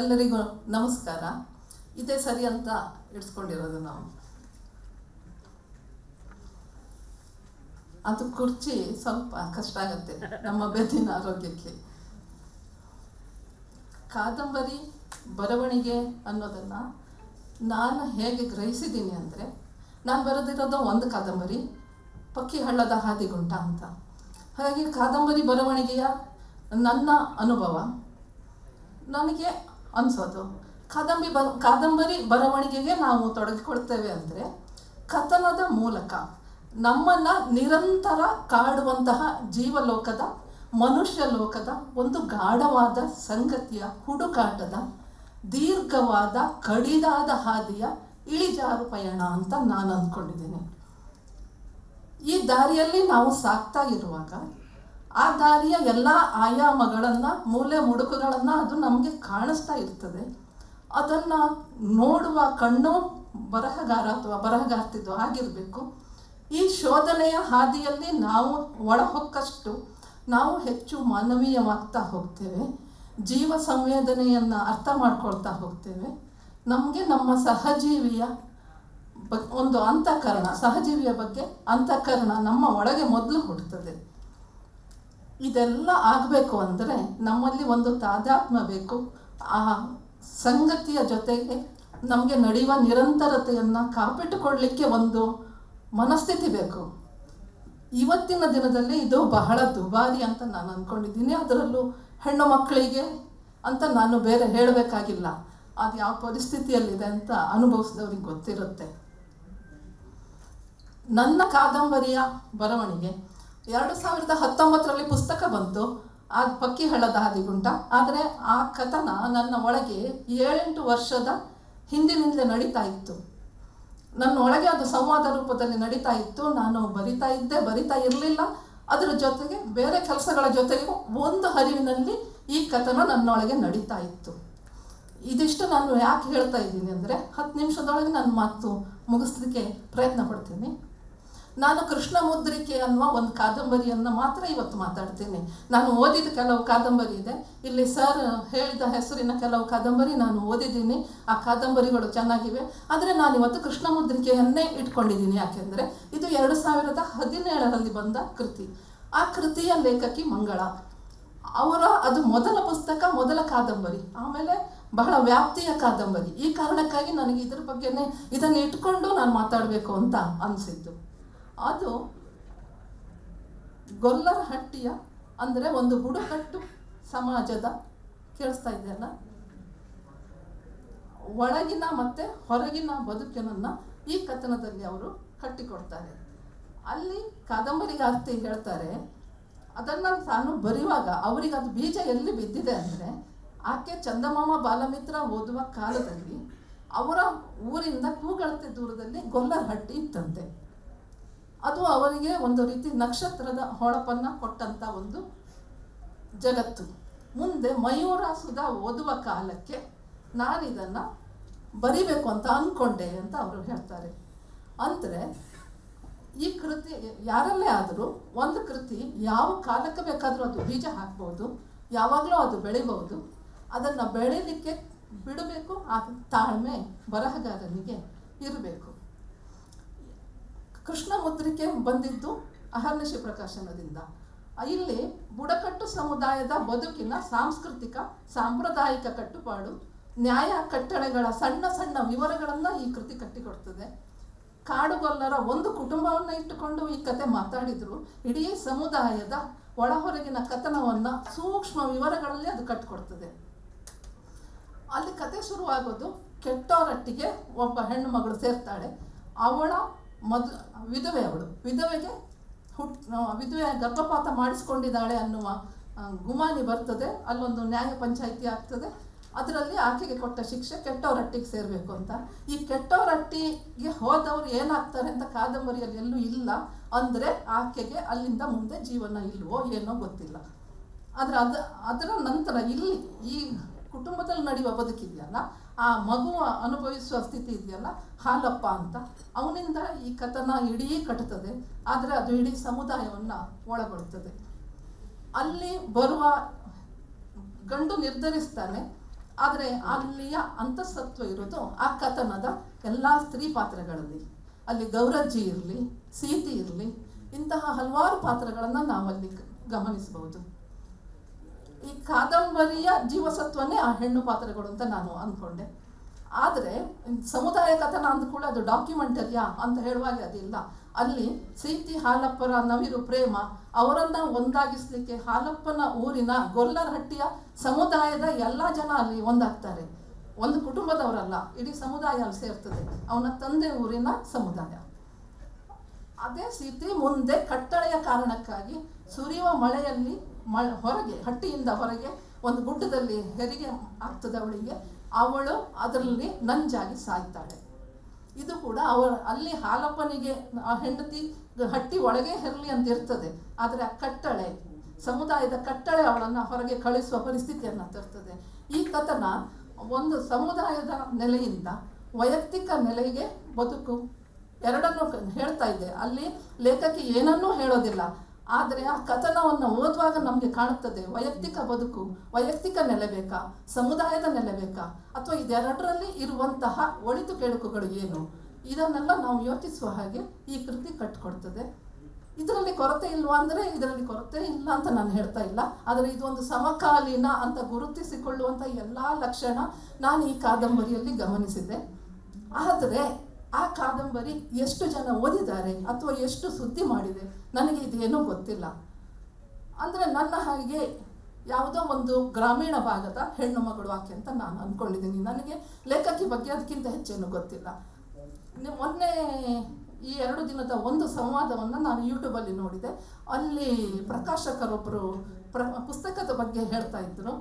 ಎಲ್ಲರಿಗೂ ನಮಸ್ಕಾರ. ಇದೇ ಸರಿ ಅಂತ ಇಡ್ಸ್ಕೊಂಡಿರೋದು ನಾವು. ಅದು ಕುರ್ಚಿ ಸ್ವಲ್ಪ ಕಷ್ಟ ಆಗುತ್ತೆ ನಮ್ಮ ಬೆನ್ನಿನ ಆರೋಗ್ಯಕ್ಕೆ. ಕಾದಂಬರಿ ಬರವಣಿಗೆ ಅನ್ನೋದನ್ನು ನಾನು ಹೇಗೆ ಗ್ರಹಿಸಿದ್ದೀನಿ ಅಂದರೆ, ನಾನು ಬರೆದಿರೋದು ಒಂದು ಕಾದಂಬರಿ, ಪಕ್ಕಿ ಹಳ್ಳದ ಹಾದಿಗುಂಟ ಅಂತ. ಹಾಗಾಗಿ ಕಾದಂಬರಿ ಬರವಣಿಗೆಯ ನನ್ನ ಅನುಭವ ನನಗೆ ಅನಿಸೋದು, ಕಾದಂಬರಿ ಬರವಣಿಗೆಗೆ ನಾವು ತೊಡಗಿಕೊಳ್ತೇವೆ ಅಂದರೆ ಕಥನದ ಮೂಲಕ ನಮ್ಮನ್ನು ನಿರಂತರ ಕಾಡುವಂತಹ ಜೀವಲೋಕದ, ಮನುಷ್ಯ ಲೋಕದ ಒಂದು ಗಾಢವಾದ ಸಂಗತಿಯ ಹುಡುಕಾಟದ ದೀರ್ಘವಾದ ಕಡಿದಾದ ಹಾದಿಯ ಇಳಿಜಾರು ಪಯಣ ಅಂತ ನಾನು ಅಂದ್ಕೊಂಡಿದ್ದೀನಿ. ಈ ದಾರಿಯಲ್ಲಿ ನಾವು ಸಾಕ್ತಾ ಇರುವಾಗ ಆ ದಾರಿಯ ಎಲ್ಲ ಆಯಾಮಗಳನ್ನು, ಮೂಲೆ ಮುಡುಕುಗಳನ್ನು ಅದು ನಮಗೆ ಕಾಣಿಸ್ತಾ ಇರ್ತದೆ. ಅದನ್ನು ನೋಡುವ ಕಣ್ಣು ಬರಹಗಾರ ಅಥವಾ ಬರಹಗಾರ್ತಿದ್ದು ಆಗಿರಬೇಕು. ಈ ಶೋಧನೆಯ ಹಾದಿಯಲ್ಲಿ ನಾವು ಒಳ ಹೊಕ್ಕಷ್ಟು ನಾವು ಹೆಚ್ಚು ಮಾನವೀಯವಾಗ್ತಾ ಹೋಗ್ತೇವೆ, ಜೀವ ಸಂವೇದನೆಯನ್ನು ಅರ್ಥ ಮಾಡ್ಕೊಳ್ತಾ ಹೋಗ್ತೇವೆ. ನಮಗೆ ನಮ್ಮ ಸಹಜೀವಿಯ ಒಂದು ಅಂತಃಕರಣ, ಸಹಜೀವಿಯ ಬಗ್ಗೆ ಅಂತಃಕರಣ ನಮ್ಮ ಒಳಗೆ ಮೊದಲು ಹುಟ್ಟುತ್ತದೆ. ಇದೆಲ್ಲ ಆಗಬೇಕು ಅಂದರೆ ನಮ್ಮಲ್ಲಿ ಒಂದು ತಾದಾತ್ಮ್ಯ ಬೇಕು. ಆ ಸಂಗತಿಯ ಜೊತೆಗೆ ನಮಗೆ ನಡೆಯುವ ನಿರಂತರತೆಯನ್ನು ಕಾಪಿಟ್ಟುಕೊಳ್ಳಲಿಕ್ಕೆ ಒಂದು ಮನಸ್ಥಿತಿ ಬೇಕು. ಇವತ್ತಿನ ದಿನದಲ್ಲಿ ಇದು ಬಹಳ ದುಬಾರಿ ಅಂತ ನಾನು ಅಂದ್ಕೊಂಡಿದ್ದೀನಿ. ಅದರಲ್ಲೂ ಹೆಣ್ಣು ಮಕ್ಕಳಿಗೆ ಅಂತ ನಾನು ಬೇರೆ ಹೇಳಬೇಕಾಗಿಲ್ಲ, ಅದು ಯಾವ ಪರಿಸ್ಥಿತಿಯಲ್ಲಿದೆ ಅಂತ ಅನುಭವಿಸಿದವ್ರಿಗೆ ಗೊತ್ತಿರುತ್ತೆ. ನನ್ನ ಕಾದಂಬರಿಯ ಬರವಣಿಗೆ 2019ರಲ್ಲಿ ಪುಸ್ತಕ ಬಂತು, ಅದು ಪಕ್ಕಿ ಹಳ್ಳದ ಹಾದಿಗುಂಟ. ಆದರೆ ಆ ಕಥನ ನನ್ನ ಒಳಗೆ 7-8 ವರ್ಷದ ಹಿಂದಿನಿಂದಲೇ ನಡೀತಾ ಇತ್ತು. ನನ್ನ ಒಳಗೆ ಅದು ಸಂವಾದ ರೂಪದಲ್ಲಿ ನಡೀತಾ ಇತ್ತು. ನಾನು ಬರಿತಾ ಇರಲಿಲ್ಲ. ಅದರ ಜೊತೆಗೆ ಬೇರೆ ಕೆಲಸಗಳ ಜೊತೆಗೆ ಒಂದು ಹರಿವಿನಲ್ಲಿ ಈ ಕಥನ ನನ್ನೊಳಗೆ ನಡೀತಾ ಇತ್ತು. ಇದಿಷ್ಟು ನಾನು ಯಾಕೆ ಹೇಳ್ತಾ ಇದ್ದೀನಿ ಅಂದರೆ, 10 ನಿಮಿಷದೊಳಗೆ ನನ್ನ ಮಾತು ಮುಗಿಸ್ಲಿಕ್ಕೆ ಪ್ರಯತ್ನ ಪಡ್ತೀನಿ. ನಾನು ಕೃಷ್ಣ ಮುದ್ರಿಕೆ ಅನ್ನುವ ಒಂದು ಕಾದಂಬರಿಯನ್ನು ಮಾತ್ರ ಇವತ್ತು ಮಾತಾಡ್ತೀನಿ. ನಾನು ಓದಿದ ಕೆಲವು ಕಾದಂಬರಿ ಇದೆ, ಇಲ್ಲಿ ಸರ್ ಹೇಳಿದ ಹೆಸರಿನ ಕೆಲವು ಕಾದಂಬರಿ ನಾನು ಓದಿದ್ದೀನಿ. ಆ ಕಾದಂಬರಿಗಳು ಚೆನ್ನಾಗಿವೆ. ಆದರೆ ನಾನು ಇವತ್ತು ಕೃಷ್ಣ ಮುದ್ರಿಕೆಯನ್ನೇ ಇಟ್ಕೊಂಡಿದ್ದೀನಿ. ಯಾಕೆಂದರೆ ಇದು 2017ರಲ್ಲಿ ಬಂದ ಕೃತಿ. ಆ ಕೃತಿಯ ಲೇಖಕಿ ಮಂಗಳ. ಅದು ಮೊದಲ ಪುಸ್ತಕ, ಮೊದಲ ಕಾದಂಬರಿ, ಆಮೇಲೆ ಬಹಳ ವ್ಯಾಪ್ತಿಯ ಕಾದಂಬರಿ. ಈ ಕಾರಣಕ್ಕಾಗಿ ನನಗೆ ಇದ್ರ ಬಗ್ಗೆನೇ ಇದನ್ನು ಇಟ್ಕೊಂಡು ನಾನು ಮಾತಾಡಬೇಕು ಅಂತ ಅನಿಸಿದ್ದು. ಅದು ಗೊಲ್ಲರಹಟ್ಟಿಯ ಅಂದರೆ ಒಂದು ಬುಡಕಟ್ಟು ಸಮಾಜದ, ಕೇಳಿಸ್ತಾ ಇದೆಯಲ್ಲ, ಒಳಗಿನ ಮತ್ತು ಹೊರಗಿನ ಬದುಕಿನನ್ನು ಈ ಕಥನದಲ್ಲಿ ಅವರು ಕಟ್ಟಿಕೊಡ್ತಾರೆ. ಅಲ್ಲಿ ಕಾದಂಬರಿಗಾರ್ತಿ ಹೇಳ್ತಾರೆ, ಅದನ್ನು ತಾನು ಬರೆಯುವಾಗ ಅವರಿಗೆ ಅದು ಬೀಜ ಎಲ್ಲಿ ಬಿದ್ದಿದೆ ಅಂದರೆ, ಆಕೆ ಚಂದಮಾಮ ಬಾಲಮಿತ್ರ ಓದುವ ಕಾಲದಲ್ಲಿ ಅವರ ಊರಿಂದ ಕೂಗಳತೆ ದೂರದಲ್ಲಿ ಗೊಲ್ಲರಹಟ್ಟಿ ಇತ್ತಂತೆ. ಅದು ಅವರಿಗೆ ಒಂದು ರೀತಿ ನಕ್ಷತ್ರದ ಹೊಳಪನ್ನು ಕೊಟ್ಟಂಥ ಒಂದು ಜಗತ್ತು. ಮುಂದೆ ಮಯೂರ ಸುಧಾ ಓದುವ ಕಾಲಕ್ಕೆ ನಾನಿದನ್ನು ಬರಿಬೇಕು ಅಂತ ಅಂದ್ಕೊಂಡೆ ಅಂತ ಅವರು ಹೇಳ್ತಾರೆ. ಅಂದರೆ ಈ ಕೃತಿ ಯಾರಲ್ಲೇ ಆದರೂ ಒಂದು ಕೃತಿ ಯಾವ ಕಾಲಕ್ಕೆ ಬೇಕಾದರೂ ಅದು ಬೀಜ ಹಾಕ್ಬೋದು, ಯಾವಾಗಲೂ ಅದು ಬೆಳಿಬೋದು. ಅದನ್ನು ಬೆಳೀಲಿಕ್ಕೆ ಬಿಡಬೇಕು, ಆ ತಾಳ್ಮೆ ಬರಹಗಾರನಿಗೆ ಇರಬೇಕು. ಕೃಷ್ಣ ಮುದ್ರಿಕೆ ಬಂದಿದ್ದು ಅಹರ್ನಿಶಿ ಪ್ರಕಾಶನದಿಂದ. ಇಲ್ಲಿ ಬುಡಕಟ್ಟು ಸಮುದಾಯದ ಬದುಕಿನ ಸಾಂಸ್ಕೃತಿಕ ಸಾಂಪ್ರದಾಯಿಕ ಕಟ್ಟುಪಾಡು, ನ್ಯಾಯ ಕಟ್ಟಳೆಗಳ ಸಣ್ಣ ಸಣ್ಣ ವಿವರಗಳನ್ನು ಈ ಕೃತಿ ಕಟ್ಟಿಕೊಡ್ತದೆ. ಕಾಡುಗೊಲ್ಲರ ಒಂದು ಕುಟುಂಬವನ್ನು ಇಟ್ಟುಕೊಂಡು ಈ ಕತೆ ಮಾತಾಡಿದ್ರು ಇಡೀ ಸಮುದಾಯದ ಒಳಹೊರಗಿನ ಕಥನವನ್ನು ಸೂಕ್ಷ್ಮ ವಿವರಗಳಲ್ಲಿ ಅದು ಕಟ್ಟಿಕೊಡ್ತದೆ. ಅಲ್ಲಿ ಕತೆ ಶುರುವಾಗೋದು, ಕೆಟ್ಟವರೊಟ್ಟಿಗೆ ಒಬ್ಬ ಹೆಣ್ಣು ಮಗಳು ಸೇರ್ತಾಳೆ. ಅವಳ ವಿಧವೆಗೆ ವಿಧವೆ ಗರ್ಭಪಾತ ಮಾಡಿಸ್ಕೊಂಡಿದ್ದಾಳೆ ಅನ್ನುವ ಗುಮಾನಿ ಬರ್ತದೆ. ಅಲ್ಲೊಂದು ನ್ಯಾಯ ಪಂಚಾಯಿತಿ ಆಗ್ತದೆ. ಅದರಲ್ಲಿ ಆಕೆಗೆ ಕೊಟ್ಟ ಶಿಕ್ಷೆ ಕೆಟ್ಟವರೊಟ್ಟಿಗೆ ಸೇರಬೇಕು ಅಂತ. ಈ ಕೆಟ್ಟವರೊಟ್ಟಿಗೆ ಹೋದವರು ಏನಾಗ್ತಾರೆ ಅಂತ ಕಾದಂಬರಿಯಲ್ಲಿ ಎಲ್ಲೂ ಇಲ್ಲ. ಅಂದರೆ ಆಕೆಗೆ ಅಲ್ಲಿಂದ ಮುಂದೆ ಜೀವನ ಇಲ್ವೋ ಏನೋ ಗೊತ್ತಿಲ್ಲ. ಆದರೆ ಅದರ ನಂತರ ಇಲ್ಲಿ ಈ ಕುಟುಂಬದಲ್ಲಿ ನಡೆಯುವ ಬದುಕಿದೆಯಲ್ಲ, ಆ ಮಗುವ ಅನುಭವಿಸುವ ಸ್ಥಿತಿ ಇದೆಯಲ್ಲ, ಹಾಲಪ್ಪ ಅಂತ, ಅವನಿಂದ ಈ ಕಥನ ಇಡೀ ಕಟ್ಟುತ್ತದೆ. ಆದರೆ ಅದು ಇಡೀ ಸಮುದಾಯವನ್ನು ಒಳಗೊಳ್ಳುತ್ತದೆ. ಅಲ್ಲಿ ಬರುವ ಗಂಡು ನಿರ್ಧರಿಸ್ತಾನೆ, ಆದರೆ ಅಲ್ಲಿಯ ಅಂತಃಸತ್ವ ಇರೋದು ಆ ಕಥನದ ಎಲ್ಲ ಸ್ತ್ರೀ ಪಾತ್ರಗಳಲ್ಲಿ. ಅಲ್ಲಿ ಗೌರಜ್ಜಿ ಇರಲಿ, ಸೀತಿ ಇರಲಿ, ಇಂತಹ ಹಲವಾರು ಪಾತ್ರಗಳನ್ನು ನಾವಲ್ಲಿ ಗಮನಿಸಬಹುದು. ಈ ಕಾದಂಬರಿಯ ಜೀವಸತ್ವನೇ ಆ ಹೆಣ್ಣು ಪಾತ್ರಗಳು ಅಂತ ನಾನು ಅಂದ್ಕೊಂಡೆ. ಆದರೆ ಸಮುದಾಯ ಕಥನ ಅಂದ ಕೂಡ ಅದು ಡಾಕ್ಯುಮೆಂಟರಿಯಾ ಅಂತ ಹೇಳುವಾಗ ಅದಿಲ್ಲ. ಅಲ್ಲಿ ಸೀತಿ ಹಾಲಪ್ಪರ ನವಿರು ಪ್ರೇಮ ಅವರನ್ನು ಒಂದಾಗಿಸ್ಲಿಕ್ಕೆ ಹಾಲಪ್ಪನ ಊರಿನ ಗೊಲ್ಲರಹಟ್ಟಿಯ ಸಮುದಾಯದ ಎಲ್ಲ ಜನ ಅಲ್ಲಿ ಒಂದಾಗ್ತಾರೆ. ಒಂದು ಕುಟುಂಬದವರಲ್ಲ, ಇಡೀ ಸಮುದಾಯ ಅಲ್ಲಿ ಸೇರ್ತದೆ. ಅವನ ತಂದೆ ಊರಿನ ಸಮುದಾಯ. ಅದೇ ಸೀತಿ ಮುಂದೆ ಕಟ್ಟಳೆಯ ಕಾರಣಕ್ಕಾಗಿ ಸುರಿಯುವ ಮಳೆಯಲ್ಲಿ ಹೊರಗೆ, ಹಟ್ಟಿಯಿಂದ ಹೊರಗೆ ಒಂದು ಗುಡ್ಡದಲ್ಲಿ ಹೆರಿಗೆ ಆಗ್ತದೆ ಅವಳಿಗೆ. ಅವಳು ಅದರಲ್ಲಿ ನಂಜಾಗಿ ಸಾಯ್ತಾಳೆ. ಇದು ಕೂಡ ಅಲ್ಲಿ ಹಾಲಪ್ಪನಿಗೆ ಆ ಹೆಂಡತಿ ಹಟ್ಟಿ ಒಳಗೆ ಹೆರಲಿ ಅಂತ ಇರ್ತದೆ. ಆದರೆ ಆ ಕಟ್ಟಳೆ, ಸಮುದಾಯದ ಕಟ್ಟಳೆ ಅವಳನ್ನು ಹೊರಗೆ ಕಳಿಸುವ ಪರಿಸ್ಥಿತಿಯನ್ನು ತರ್ತದೆ. ಈ ಕಥನ ಒಂದು ಸಮುದಾಯದ ನೆಲೆಯಿಂದ ವೈಯಕ್ತಿಕ ನೆಲೆಗೆ ಬದುಕು ಎರಡನ್ನೂ ಹೇಳ್ತಾ ಇದೆ. ಅಲ್ಲಿ ಲೇಖಕಿ ಏನನ್ನೂ ಹೇಳೋದಿಲ್ಲ, ಆದರೆ ಆ ಕಥನವನ್ನು ಓದುವಾಗ ನಮಗೆ ಕಾಣುತ್ತದೆ ವೈಯಕ್ತಿಕ ಬದುಕು, ವೈಯಕ್ತಿಕ ನೆಲೆ ಬೇಕಾ, ಸಮುದಾಯದ ನೆಲೆ ಬೇಕಾ, ಅಥವಾ ಇದೆರಡರಲ್ಲಿ ಇರುವಂತಹ ಒಳಿತು ಕೆಡುಕುಗಳು ಏನು, ಇದನ್ನೆಲ್ಲ ನಾವು ಯೋಚಿಸುವ ಹಾಗೆ ಈ ಕೃತಿ ಕಟ್ಟಿಕೊಡ್ತದೆ. ಇದರಲ್ಲಿ ಕೊರತೆ ಇಲ್ವಾ ಅಂದರೆ ಇದರಲ್ಲಿ ಕೊರತೆ ಇಲ್ಲ ಅಂತ ನಾನು ಹೇಳ್ತಾ ಇಲ್ಲ. ಆದರೆ ಇದೊಂದು ಸಮಕಾಲೀನ ಅಂತ ಗುರುತಿಸಿಕೊಳ್ಳುವಂಥ ಎಲ್ಲ ಲಕ್ಷಣ ನಾನು ಈ ಕಾದಂಬರಿಯಲ್ಲಿ ಗಮನಿಸಿದೆ. ಆದರೆ ಆ ಕಾದಂಬರಿ ಎಷ್ಟು ಜನ ಓದಿದ್ದಾರೆ ಅಥವಾ ಎಷ್ಟು ಸುದ್ದಿ ಮಾಡಿದೆ ನನಗೆ ಇದೇನೂ ಗೊತ್ತಿಲ್ಲ. ಅಂದರೆ ನನ್ನ ಹಾಗೆ ಯಾವುದೋ ಒಂದು ಗ್ರಾಮೀಣ ಭಾಗದ ಹೆಣ್ಣು ಮಗಳು ಆಕೆ ಅಂತ ನಾನು ಅಂದ್ಕೊಂಡಿದ್ದೀನಿ. ನನಗೆ ಲೇಖಕಿ ಬಗ್ಗೆ ಅದಕ್ಕಿಂತ ಹೆಚ್ಚೇನು ಗೊತ್ತಿಲ್ಲ. ಮೊನ್ನೆ ಈ 2 ದಿನದ ಒಂದು ಸಂವಾದವನ್ನು ನಾನು ಯೂಟ್ಯೂಬಲ್ಲಿ ನೋಡಿದೆ. ಅಲ್ಲಿ ಪ್ರಕಾಶಕರೊಬ್ಬರು ಪುಸ್ತಕದ ಬಗ್ಗೆ ಹೇಳ್ತಾ ಇದ್ದರು.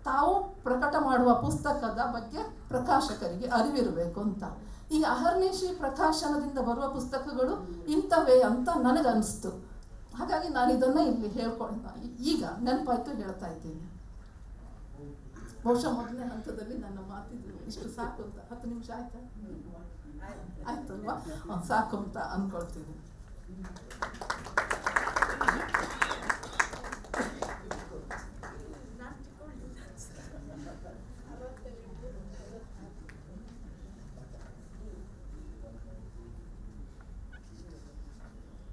ತಾವು ಪ್ರಕಟ ಮಾಡುವ ಪುಸ್ತಕದ ಬಗ್ಗೆ ಪ್ರಕಾಶಕರಿಗೆ ಅರಿವಿರಬೇಕು ಅಂತ. ಈ ಅಹರ್ನಿಶಿ ಪ್ರಕಾಶನದಿಂದ ಬರುವ ಪುಸ್ತಕಗಳು ಇಂಥವೇ ಅಂತ ನನಗನ್ನಿಸ್ತು. ಹಾಗಾಗಿ ನಾನು ಇದನ್ನು ಇಲ್ಲಿ ಈಗ ನೆನಪಾಯ್ತು, ಹೇಳ್ತಾ ಇದ್ದೀನಿ. ಬಹುಶಃ ಮೊದಲನೇ ಹಂತದಲ್ಲಿ ನನ್ನ ಮಾತಿದ್ರು ಇಷ್ಟು ಸಾಕು ಅಂತ. 10 ನಿಮಿಷ ಆಯ್ತಾ? ಆಯ್ತಲ್ವಾ? ಸಾಕು ಅಂತ ಅಂದ್ಕೊಳ್ತೀನಿ.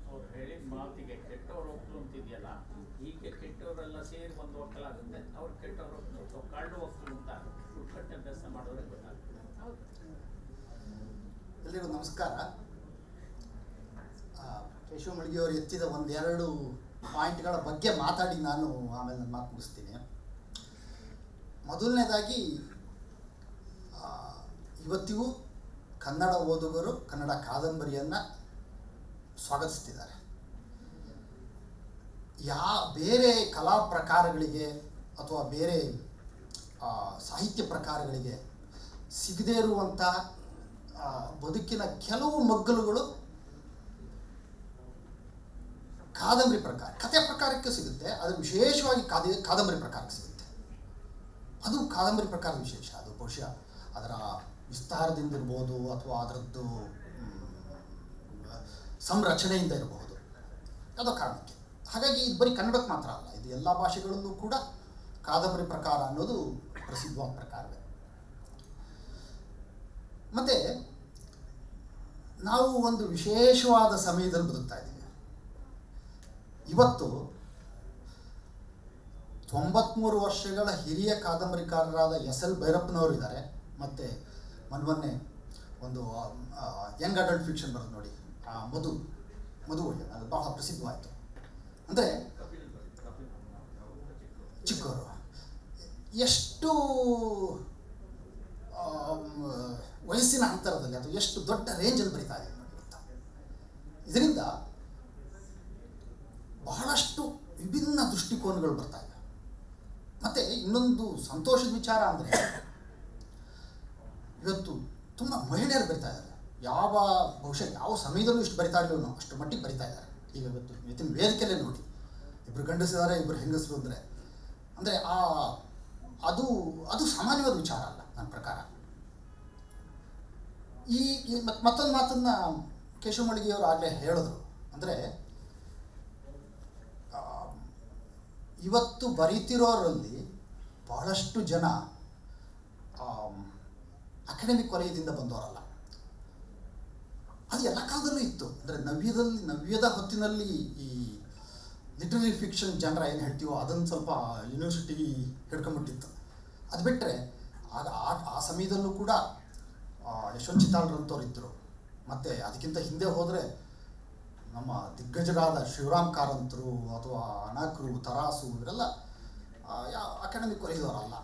ಅವ್ರು ಹೇಳಿದ ಮಾತಿಗೆ ಕೆಟ್ಟವರು ಒಕ್ಕಲು ಅಂತಿದೆಯಲ್ಲ, ಹೀಗೆ ಕೆಟ್ಟವರೆಲ್ಲ ಸೇರಿ ಒಂದು ಒಕ್ಕಲಾಗುತ್ತೆ. ಅವ್ರು ಕೆಟ್ಟವರು ಒಕ್ಕಲು, ಕಳ್ಳು ಒಕ್ಕಲು ಅಂತ ಹುಟ್ಟುಕಟ್ಟೆ ಅಭ್ಯಾಸ ಮಾಡೋದ್ರೆ ಗೊತ್ತಾಗ್ತದೆ. ಎಲ್ಲರಿಗೂ ನಮಸ್ಕಾರ. ಕೇಶವ ಮಳಿಗೆಯವರು ಎತ್ತಿದ 1-2 ಪಾಯಿಂಟ್ಗಳ ಬಗ್ಗೆ ಮಾತಾಡಿ ನಾನು ಆಮೇಲೆ ನನ್ನ ಮಾತು ಮುಗಿಸ್ತೀನಿ. ಮೊದಲನೇದಾಗಿ, ಇವತ್ತಿಗೂ ಕನ್ನಡ ಓದುಗರು ಕನ್ನಡ ಕಾದಂಬರಿಯನ್ನು ಸ್ವಾಗತಿಸ್ತಿದ್ದಾರೆ. ಬೇರೆ ಕಲಾ ಪ್ರಕಾರಗಳಿಗೆ ಅಥವಾ ಬೇರೆ ಸಾಹಿತ್ಯ ಪ್ರಕಾರಗಳಿಗೆ ಸಿಗದೇ ಇರುವಂಥ ಬದುಕಿನ ಕೆಲವು ಮಗ್ಗಲುಗಳು ಕಾದಂಬರಿ ಪ್ರಕಾರ, ಕಥೆ ಪ್ರಕಾರಕ್ಕೆ ಸಿಗುತ್ತೆ. ಅದು ವಿಶೇಷವಾಗಿ ಕಾದಂಬರಿ ಪ್ರಕಾರಕ್ಕೆ ಸಿಗುತ್ತೆ. ಅದು ಕಾದಂಬರಿ ಪ್ರಕಾರ ವಿಶೇಷ. ಅದು ಬಹುಶಃ ಅದರ ವಿಸ್ತಾರದಿಂದ ಇರ್ಬೋದು ಅಥವಾ ಅದರದ್ದು ಸಂರಚನೆಯಿಂದ ಇರಬಹುದು, ಯಾವುದೋ ಕಾರಣಕ್ಕೆ. ಹಾಗಾಗಿ ಇದು ಬರೀ ಕನ್ನಡಕ್ಕೆ ಮಾತ್ರ ಅಲ್ಲ, ಇದು ಎಲ್ಲ ಭಾಷೆಗಳಲ್ಲೂ ಕೂಡ ಕಾದಂಬರಿ ಪ್ರಕಾರ ಅನ್ನೋದು ಪ್ರಸಿದ್ಧವಾದ ಪ್ರಕಾರವೇ. ಮತ್ತು ನಾವು ಒಂದು ವಿಶೇಷವಾದ ಸಮಯದಲ್ಲಿ ಬದುಕ್ತಾ ಇದ್ದೀವಿ. ಇವತ್ತು 93 ವರ್ಷಗಳ ಹಿರಿಯ ಕಾದಂಬರಿಕಾರರಾದ ಎಸ್.ಎಲ್. ಭೈರಪ್ಪನವರು ಇದ್ದಾರೆ. ಮತ್ತು ಮೊನ್ನೆ ಒಂದು ಯಂಗ್ ಅಡಲ್ಟ್ ಫಿಕ್ಷನ್ ಬರೋದು ನೋಡಿ, ಮಧು ಅದು ಬಹಳ ಪ್ರಸಿದ್ಧವಾಯಿತು. ಅಂದರೆ ಚಿಕ್ಕವರು ಎಷ್ಟು ವಯಸ್ಸಿನ ಅಂತರದಲ್ಲಿ ಅದು ಎಷ್ಟು ದೊಡ್ಡ ರೇಂಜಲ್ಲಿ ಬರೀತಾ ಇದೆ ನೋಡಿ ಗೊತ್ತಾ. ಇದರಿಂದ ಬಹಳಷ್ಟು ವಿಭಿನ್ನ ದೃಷ್ಟಿಕೋನಗಳು ಬರ್ತಾ ಇದೆ. ಮತ್ತು ಇನ್ನೊಂದು ಸಂತೋಷದ ವಿಚಾರ ಅಂದರೆ ಇವತ್ತು ತುಂಬ ಮಹಿಳೆಯರು ಬರಿತಾ ಇದ್ದಾರೆ. ಬಹುಶಃ ಯಾವ ಸಮಯದಲ್ಲೂ ಇಷ್ಟು ಬರಿತಾ ಇರಲಿಲ್ಲ, ಅಷ್ಟು ಮಟ್ಟಿಗೆ ಬರಿತಾ ಇದ್ದಾರೆ. ಈಗ ಇವತ್ತಿನ ವೇದಿಕೆಯಲ್ಲೇ ನೋಡಿ, ಇಬ್ಬರು ಗಂಡಸಿದ್ದಾರೆ, ಇಬ್ಬರು ಹೆಂಗಸರು ಅಂದರೆ ಅದು ಸಾಮಾನ್ಯವಾದ ವಿಚಾರ ಅಲ್ಲ ನನ್ನ ಪ್ರಕಾರ. ಮತ್ತೊಂದು ಮಾತನ್ನು ಕೇಶವ ಮಳಿಗೆಯವರು ಆಗಲೇ ಹೇಳಿದ್ರು. ಅಂದರೆ ಇವತ್ತು ಬರೀತಿರೋರಲ್ಲಿ ಬಹಳಷ್ಟು ಜನ ಅಕಾಡೆಮಿಕ್ ವಲಯದಿಂದ ಬಂದವರಲ್ಲ. ಅದು ಎಲ್ಲ ಕಾಲದಲ್ಲೂ ಇತ್ತು. ಅಂದರೆ ನವ್ಯದ ಹೊತ್ತಿನಲ್ಲಿ ಈ ಲಿಟ್ರರಿ ಫಿಕ್ಷನ್ ಜನರ ಏನು ಹೇಳ್ತೀವೋ ಅದನ್ನು ಸ್ವಲ್ಪ ಯೂನಿವರ್ಸಿಟಿ ಹಿಡ್ಕೊಂಬಿಟ್ಟಿತ್ತು. ಅದು ಬಿಟ್ಟರೆ ಆಗ ಆ ಸಮಯದಲ್ಲೂ ಕೂಡ ಯಶವಂತ್ ಚಿತ್ತಾಳ್ರಂಥವ್ರು ಇದ್ದರು. ಮತ್ತು ಅದಕ್ಕಿಂತ ಹಿಂದೆ ಹೋದರೆ ನಮ್ಮ ದಿಗ್ಗಜರಾದ ಶಿವರಾಮ್ ಕಾರಂತರು ಅಥವಾ ಅಣಕರು, ತರಾಸು ಇವರೆಲ್ಲ ಅಕಾಡೆಮಿಕ್ ವಲಯದವರಲ್ಲ.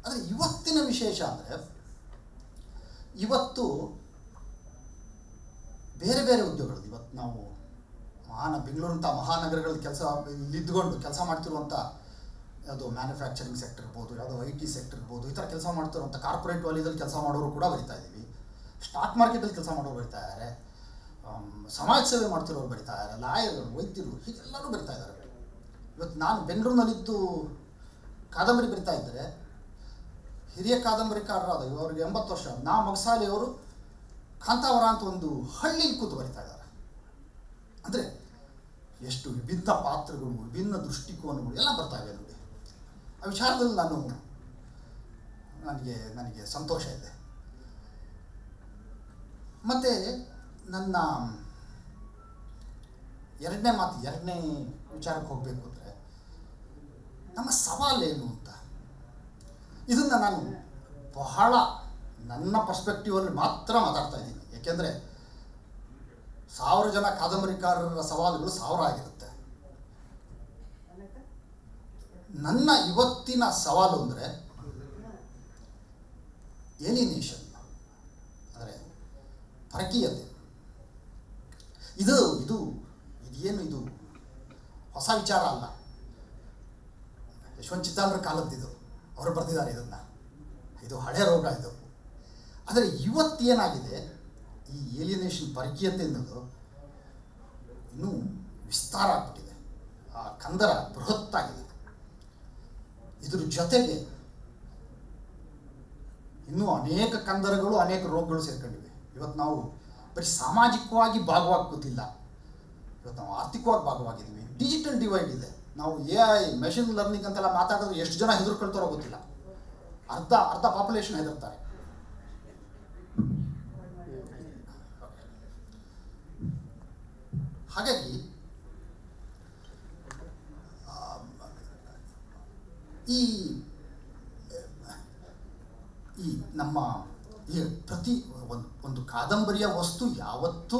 ಆದರೆ ಇವತ್ತಿನ ವಿಶೇಷ ಅಂದರೆ ಇವತ್ತು ಬೇರೆ ಬೇರೆ ಉದ್ಯೋಗಗಳು, ಇವತ್ತು ನಾವು ಬೆಂಗಳೂರಂಥ ಮಹಾನಗರಗಳಲ್ಲಿ ಇದ್ದುಕೊಂಡು ಕೆಲಸ ಮಾಡ್ತಿರುವಂಥ ಯಾವುದೋ ಮ್ಯಾನುಫ್ಯಾಕ್ಚರಿಂಗ್ ಸೆಕ್ಟರ್ ಇರ್ಬೋದು, ಯಾವುದೋ IT ಸೆಕ್ಟರ್ ಇರ್ಬೋದು, ಈ ಥರ ಕೆಲಸ ಮಾಡ್ತಿರುವಂಥ ಕಾರ್ಪೊರೇಟ್ ವಲಯದಲ್ಲಿ ಕೆಲಸ ಮಾಡೋರು ಕೂಡ ಬರಿತಾ ಇದ್ದೀವಿ. ಸ್ಟಾಕ್ ಮಾರ್ಕೆಟಲ್ಲಿ ಕೆಲಸ ಮಾಡೋರು ಬರಿತಾ ಇದ್ದಾರೆ, ಸಮಾಜ ಸೇವೆ ಮಾಡ್ತಿರೋರು ಬರಿತಾ ಇದ್ದಾರೆ, ಲಾಯರ್ಗಳು, ವೈದ್ಯರು, ಹೀಗೆಲ್ಲರೂ ಬರಿತಾ ಇದ್ದಾರೆ. ಇವತ್ತು ನಾನು ಬೆಂಗಳೂರಿನಲ್ಲಿದ್ದು ಕಾದಂಬರಿ ಬರಿತಾ ಇದ್ದರೆ ಹಿರಿಯ ಕಾದಂಬರಿಕಾರರಾದ ಇವರಿಗೆ 80 ವರ್ಷ ಮೊಗಸಾಲೆಯವರು ಕಾಂತಾವರ ಅಂತ ಒಂದು ಹಳ್ಳಿ ಕೂತು ಬರಿತಾ ಇದ್ದಾರೆ. ಅಂದರೆ ಎಷ್ಟು ವಿಭಿನ್ನ ಪಾತ್ರಗಳು, ವಿಭಿನ್ನ ದೃಷ್ಟಿಕೋನಗಳು ಎಲ್ಲ ಬರ್ತಾ ಇವೆ ನೋಡಿ. ಆ ವಿಚಾರದಲ್ಲಿ ನನಗೆ ಸಂತೋಷ ಇದೆ. ಮತ್ತು ನನ್ನ ಎರಡನೇ ವಿಚಾರಕ್ಕೆ ಹೋಗಬೇಕು ಅಂದರೆ ನಮ್ಮ ಸವಾಲೇನು ಅಂತ, ಇದನ್ನು ನಾನು ಬಹಳ ನನ್ನ ಪರ್ಸ್ಪೆಕ್ಟಿವಲ್ಲಿ ಮಾತ್ರ ಮಾತಾಡ್ತಾ ಇದ್ದೀನಿ. ಏಕೆಂದರೆ 1000 ಜನ ಕಾದಂಬರಿಕಾರರ ಸವಾಲುಗಳು 1000 ಆಗಿರುತ್ತೆ. ನನ್ನ ಇವತ್ತಿನ ಸವಾಲು ಅಂದರೆ ಏಲಿನೇಷನ್, ಅಂದರೆ ಪರಕೀಯತೆ. ಇದು ಹೊಸ ವಿಚಾರ ಅಲ್ಲ. ಯಶವಂತ್ ಚಿತ್ತಾಳ್ರ ಕಾಲದ್ದಿದು, ಅವರು ಬರೆದಿದ್ದಾರೆ ಇದನ್ನು. ಇದು ಹಳೆಯ ರೋಗ ಇದು. ಆದರೆ ಇವತ್ತೇನಾಗಿದೆ, ಈ ಏಲಿಯನೇಷನ್ ಪರಕೀಯತೆ ಅನ್ನೋದು ಇನ್ನೂ ವಿಸ್ತಾರ ಆಗ್ಬಿಟ್ಟಿದೆ. ಆ ಕಂದರ ಬೃಹತ್ತಾಗಿದೆ. ಇದ್ರ ಜೊತೆಗೆ ಇನ್ನೂ ಅನೇಕ ಕಂದರಗಳು, ಅನೇಕ ರೋಗಗಳು ಸೇರ್ಕೊಂಡಿವೆ. ಇವತ್ತು ನಾವು ಬರೀ ಸಾಮಾಜಿಕವಾಗಿ ಭಾಗವಾಗೋದಿಲ್ಲ, ಇವತ್ತು ನಾವು ಆರ್ಥಿಕವಾಗಿ ಭಾಗವಾಗಿದ್ದೀವಿ. ಡಿಜಿಟಲ್ ಡಿವೈಡ್ ಇದೆ. ನಾವು AI ಮೆಷಿನ್ ಲರ್ನಿಂಗ್ ಅಂತೆಲ್ಲ ಮಾತಾಡಿದ್ರೆ ಎಷ್ಟು ಜನ ಹೆದರ್ಕೊಳ್ತಾರೋ ಗೊತ್ತಿಲ್ಲ. ಅರ್ಧ ಪಾಪ್ಯುಲೇಷನ್ ಹೆದರ್ತಾರೆ. ಹಾಗಾಗಿ ಈ ನಮ್ಮ ಪ್ರತಿ ಒಂದು ಕಾದಂಬರಿಯ ವಸ್ತು ಯಾವತ್ತೂ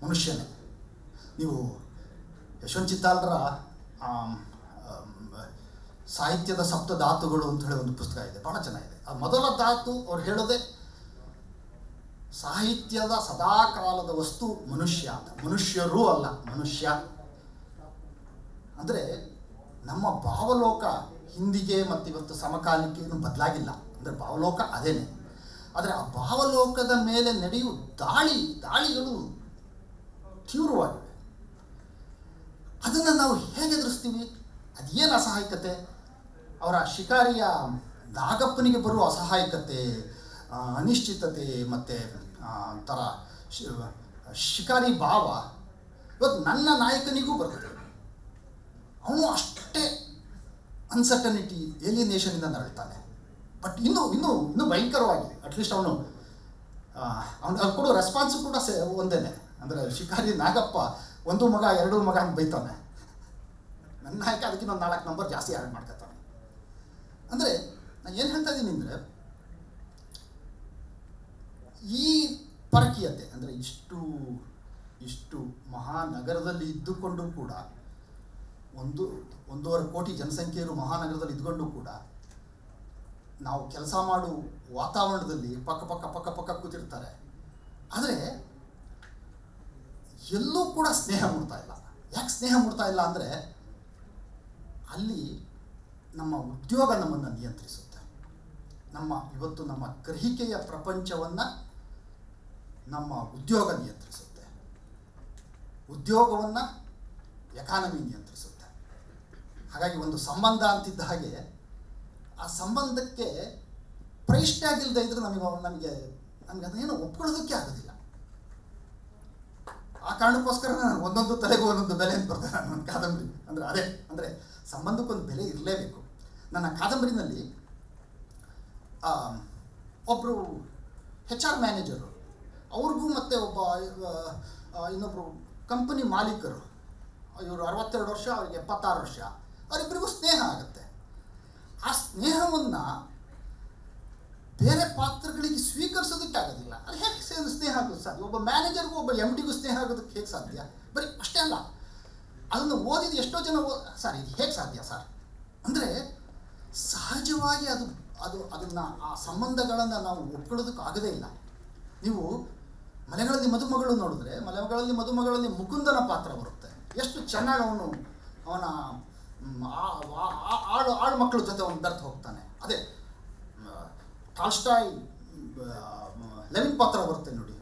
ಮನುಷ್ಯನೇ. ನೀವು ಯಶವಂತ್ ಚಿತ್ತಾಳ್ರ ಸಾಹಿತ್ಯದ ಸಪ್ತಧಾತುಗಳು ಅಂತ ಹೇಳಿ ಒಂದು ಪುಸ್ತಕ ಇದೆ, ಭಾಳ ಚೆನ್ನಾಗಿದೆ. ಆ ಮೊದಲ ಧಾತು ಅವ್ರು ಹೇಳೋದೆ ಸಾಹಿತ್ಯದ ಸದಾಕಾಲದ ವಸ್ತು ಮನುಷ್ಯ ಅಂತ. ಮನುಷ್ಯರೂ ಅಲ್ಲ, ಮನುಷ್ಯ. ಅಂದರೆ ನಮ್ಮ ಭಾವಲೋಕ ಹಿಂದಿಗೆ ಮತ್ತು ಇವತ್ತು ಸಮಕಾಲಕ್ಕೆ ಏನು ಬದಲಾಗಿಲ್ಲ. ಅಂದರೆ ಭಾವಲೋಕ ಅದೇನೆ. ಆದರೆ ಆ ಭಾವಲೋಕದ ಮೇಲೆ ನಡೆಯುವ ದಾಳಿಗಳು ತೀವ್ರವಾಗಿವೆ. ಅದನ್ನು ನಾವು ಹೇಗೆ ಎದುರಿಸ್ತೀವಿ? ಅದೇನು ಅಸಹಾಯಕತೆ? ಅವರ ಶಿಕಾರಿಯ ನಾಗಪ್ಪನಿಗೆ ಬರುವ ಅಸಹಾಯಕತೆ, ಅನಿಶ್ಚಿತತೆ ಮತ್ತು ಒಂಥರ ಶಿಕಾರಿ ಭಾವ ಇವತ್ತು ನನ್ನ ನಾಯಕನಿಗೂ ಬರ್ತದೆ. ಅವನು ಅಷ್ಟೇ ಅನ್ಸರ್ಟನಿಟಿ, ಏಲಿಯನೇಷನಿಂದ ನರಳ್ತಾನೆ. ಬಟ್ ಇನ್ನೂ ಭಯಂಕರವಾಗಿದೆ. ಅಟ್ಲೀಸ್ಟ್ ಅವನು ಅವ್ನು ಕೊಡೋ ರೆಸ್ಪಾನ್ಸು ಕೂಡ ಒಂದೇ. ಅಂದರೆ ಶಿಕಾರಿ ನಾಗಪ್ಪ 1 ಮಗ 2 ಮಗ ಅಂತ ಬೈತಾನೆ, ನನ್ನ ನಾಯಕ ಅದಕ್ಕಿಂತ 4 ನಂಬರ್ ಜಾಸ್ತಿ ಆ್ಯಡ್ ಮಾಡ್ಕೊತಾನೆ. ಅಂದರೆ ನಾನು ಏನು ಹೇಳ್ತಾ ಇದ್ದೀನಿ ಅಂದರೆ, ಈ ಪರಕೀಯತೆ ಅಂದರೆ ಇಷ್ಟು ಮಹಾನಗರದಲ್ಲಿ ಇದ್ದುಕೊಂಡು ಕೂಡ 1.5 ಕೋಟಿ ಜನಸಂಖ್ಯೆ ಇರೋ ಮಹಾನಗರದಲ್ಲಿ ಇದ್ಕೊಂಡು ಕೂಡ ನಾವು ಕೆಲಸ ಮಾಡೋ ವಾತಾವರಣದಲ್ಲಿ ಪಕ್ಕ ಕೂತಿರ್ತಾರೆ. ಆದರೆ ಎಲ್ಲೂ ಕೂಡ ಸ್ನೇಹ ಮೂಡ್ತಾ ಇಲ್ಲ. ಯಾಕೆ ಸ್ನೇಹ ಮೂಡ್ತಾ ಇಲ್ಲ ಅಂದರೆ, ಅಲ್ಲಿ ನಮ್ಮ ಉದ್ಯೋಗ ನಮ್ಮನ್ನು ನಿಯಂತ್ರಿಸುತ್ತೆ. ಇವತ್ತು ನಮ್ಮ ಗ್ರಹಿಕೆಯ ಪ್ರಪಂಚವನ್ನು ನಮ್ಮ ಉದ್ಯೋಗ ನಿಯಂತ್ರಿಸುತ್ತೆ. ಉದ್ಯೋಗವನ್ನು ಎಕಾನಮಿ ನಿಯಂತ್ರಿಸುತ್ತೆ. ಹಾಗಾಗಿ ಒಂದು ಸಂಬಂಧ ಅಂತಿದ್ದ ಹಾಗೆ ಆ ಸಂಬಂಧಕ್ಕೆ ಪ್ರೈಸ್ ಟ್ಯಾಗ್ ಇಲ್ಲದೆ ಇದ್ರೆ ನಮಗೆ ಅದನ್ನೇನು ಒಪ್ಕೊಳ್ಳೋದಕ್ಕೆ ಆಗೋದಿಲ್ಲ. ಆ ಕಾರಣಕ್ಕೋಸ್ಕರ ನಾನು ಒಂದೊಂದು ತಲೆಗೂ ಒಂದೊಂದು ಬೆಲೆ ಅಂತ ಬರ್ತೇನೆ ನನ್ನ ಕಾದಂಬರಿ. ಅಂದರೆ ಸಂಬಂಧಕ್ಕೊಂದು ಬೆಲೆ ಇರಲೇಬೇಕು. ನನ್ನ ಕಾದಂಬರಿನಲ್ಲಿ ಒಬ್ಬರು HR ಮ್ಯಾನೇಜರು, ಅವ್ರಿಗೂ ಮತ್ತು ಇನ್ನೊಬ್ಬರು ಕಂಪನಿ ಮಾಲೀಕರು, ಇವರು 62 ವರ್ಷ, ಅವರಿಗೆ 76 ವರ್ಷ, ಅವರಿಬ್ಬರಿಗೂ ಸ್ನೇಹ ಆಗುತ್ತೆ. ಆ ಸ್ನೇಹವನ್ನು ಬೇರೆ ಪಾತ್ರಗಳಿಗೆ ಸ್ವೀಕರಿಸೋದಕ್ಕೆ ಆಗೋದಿಲ್ಲ. ಅದು ಹೇಗೆ ಸ್ನೇಹ ಆಗೋದು ಸಾಧ್ಯ? ಒಬ್ಬ ಮ್ಯಾನೇಜರ್ಗೂ ಒಬ್ಬ MDಗೂ ಸ್ನೇಹ ಆಗೋದಕ್ಕೆ ಹೇಗೆ ಸಾಧ್ಯ? ಬರೀ ಅಷ್ಟೇ ಅಲ್ಲ, ಅದನ್ನು ಓದಿದ ಎಷ್ಟೋ ಜನ ಸರ್ ಇದು ಹೇಗೆ ಸಾಧ್ಯ ಸರ್ ಅಂದರೆ, ಸಹಜವಾಗಿ ಅದನ್ನು ಆ ಸಂಬಂಧಗಳನ್ನು ನಾವು ಒಪ್ಕೊಳ್ಳೋದಕ್ಕೆ ಆಗೋದೇ ಇಲ್ಲ. ನೀವು ಮಲೆಗಳಲ್ಲಿ ಮದುಮಗಳು ನೋಡಿದ್ರೆ, ಮಲೆಗಳಲ್ಲಿ ಮದುಮಗಳಲ್ಲಿ ಮುಕುಂದನ ಪಾತ್ರ ಬರುತ್ತೆ. ಎಷ್ಟು ಚೆನ್ನಾಗಿ ಅವನ ಆಳು ಮಕ್ಕಳ ಜೊತೆ ಅವನು ಬೆರ್ತು ಹೋಗ್ತಾನೆ. ಅದೇ ಟಾಲ್ಸ್ಟಾಯ್ ಲೆವಿನ್ ಪಾತ್ರ ಬರುತ್ತೆ ನೋಡಿ,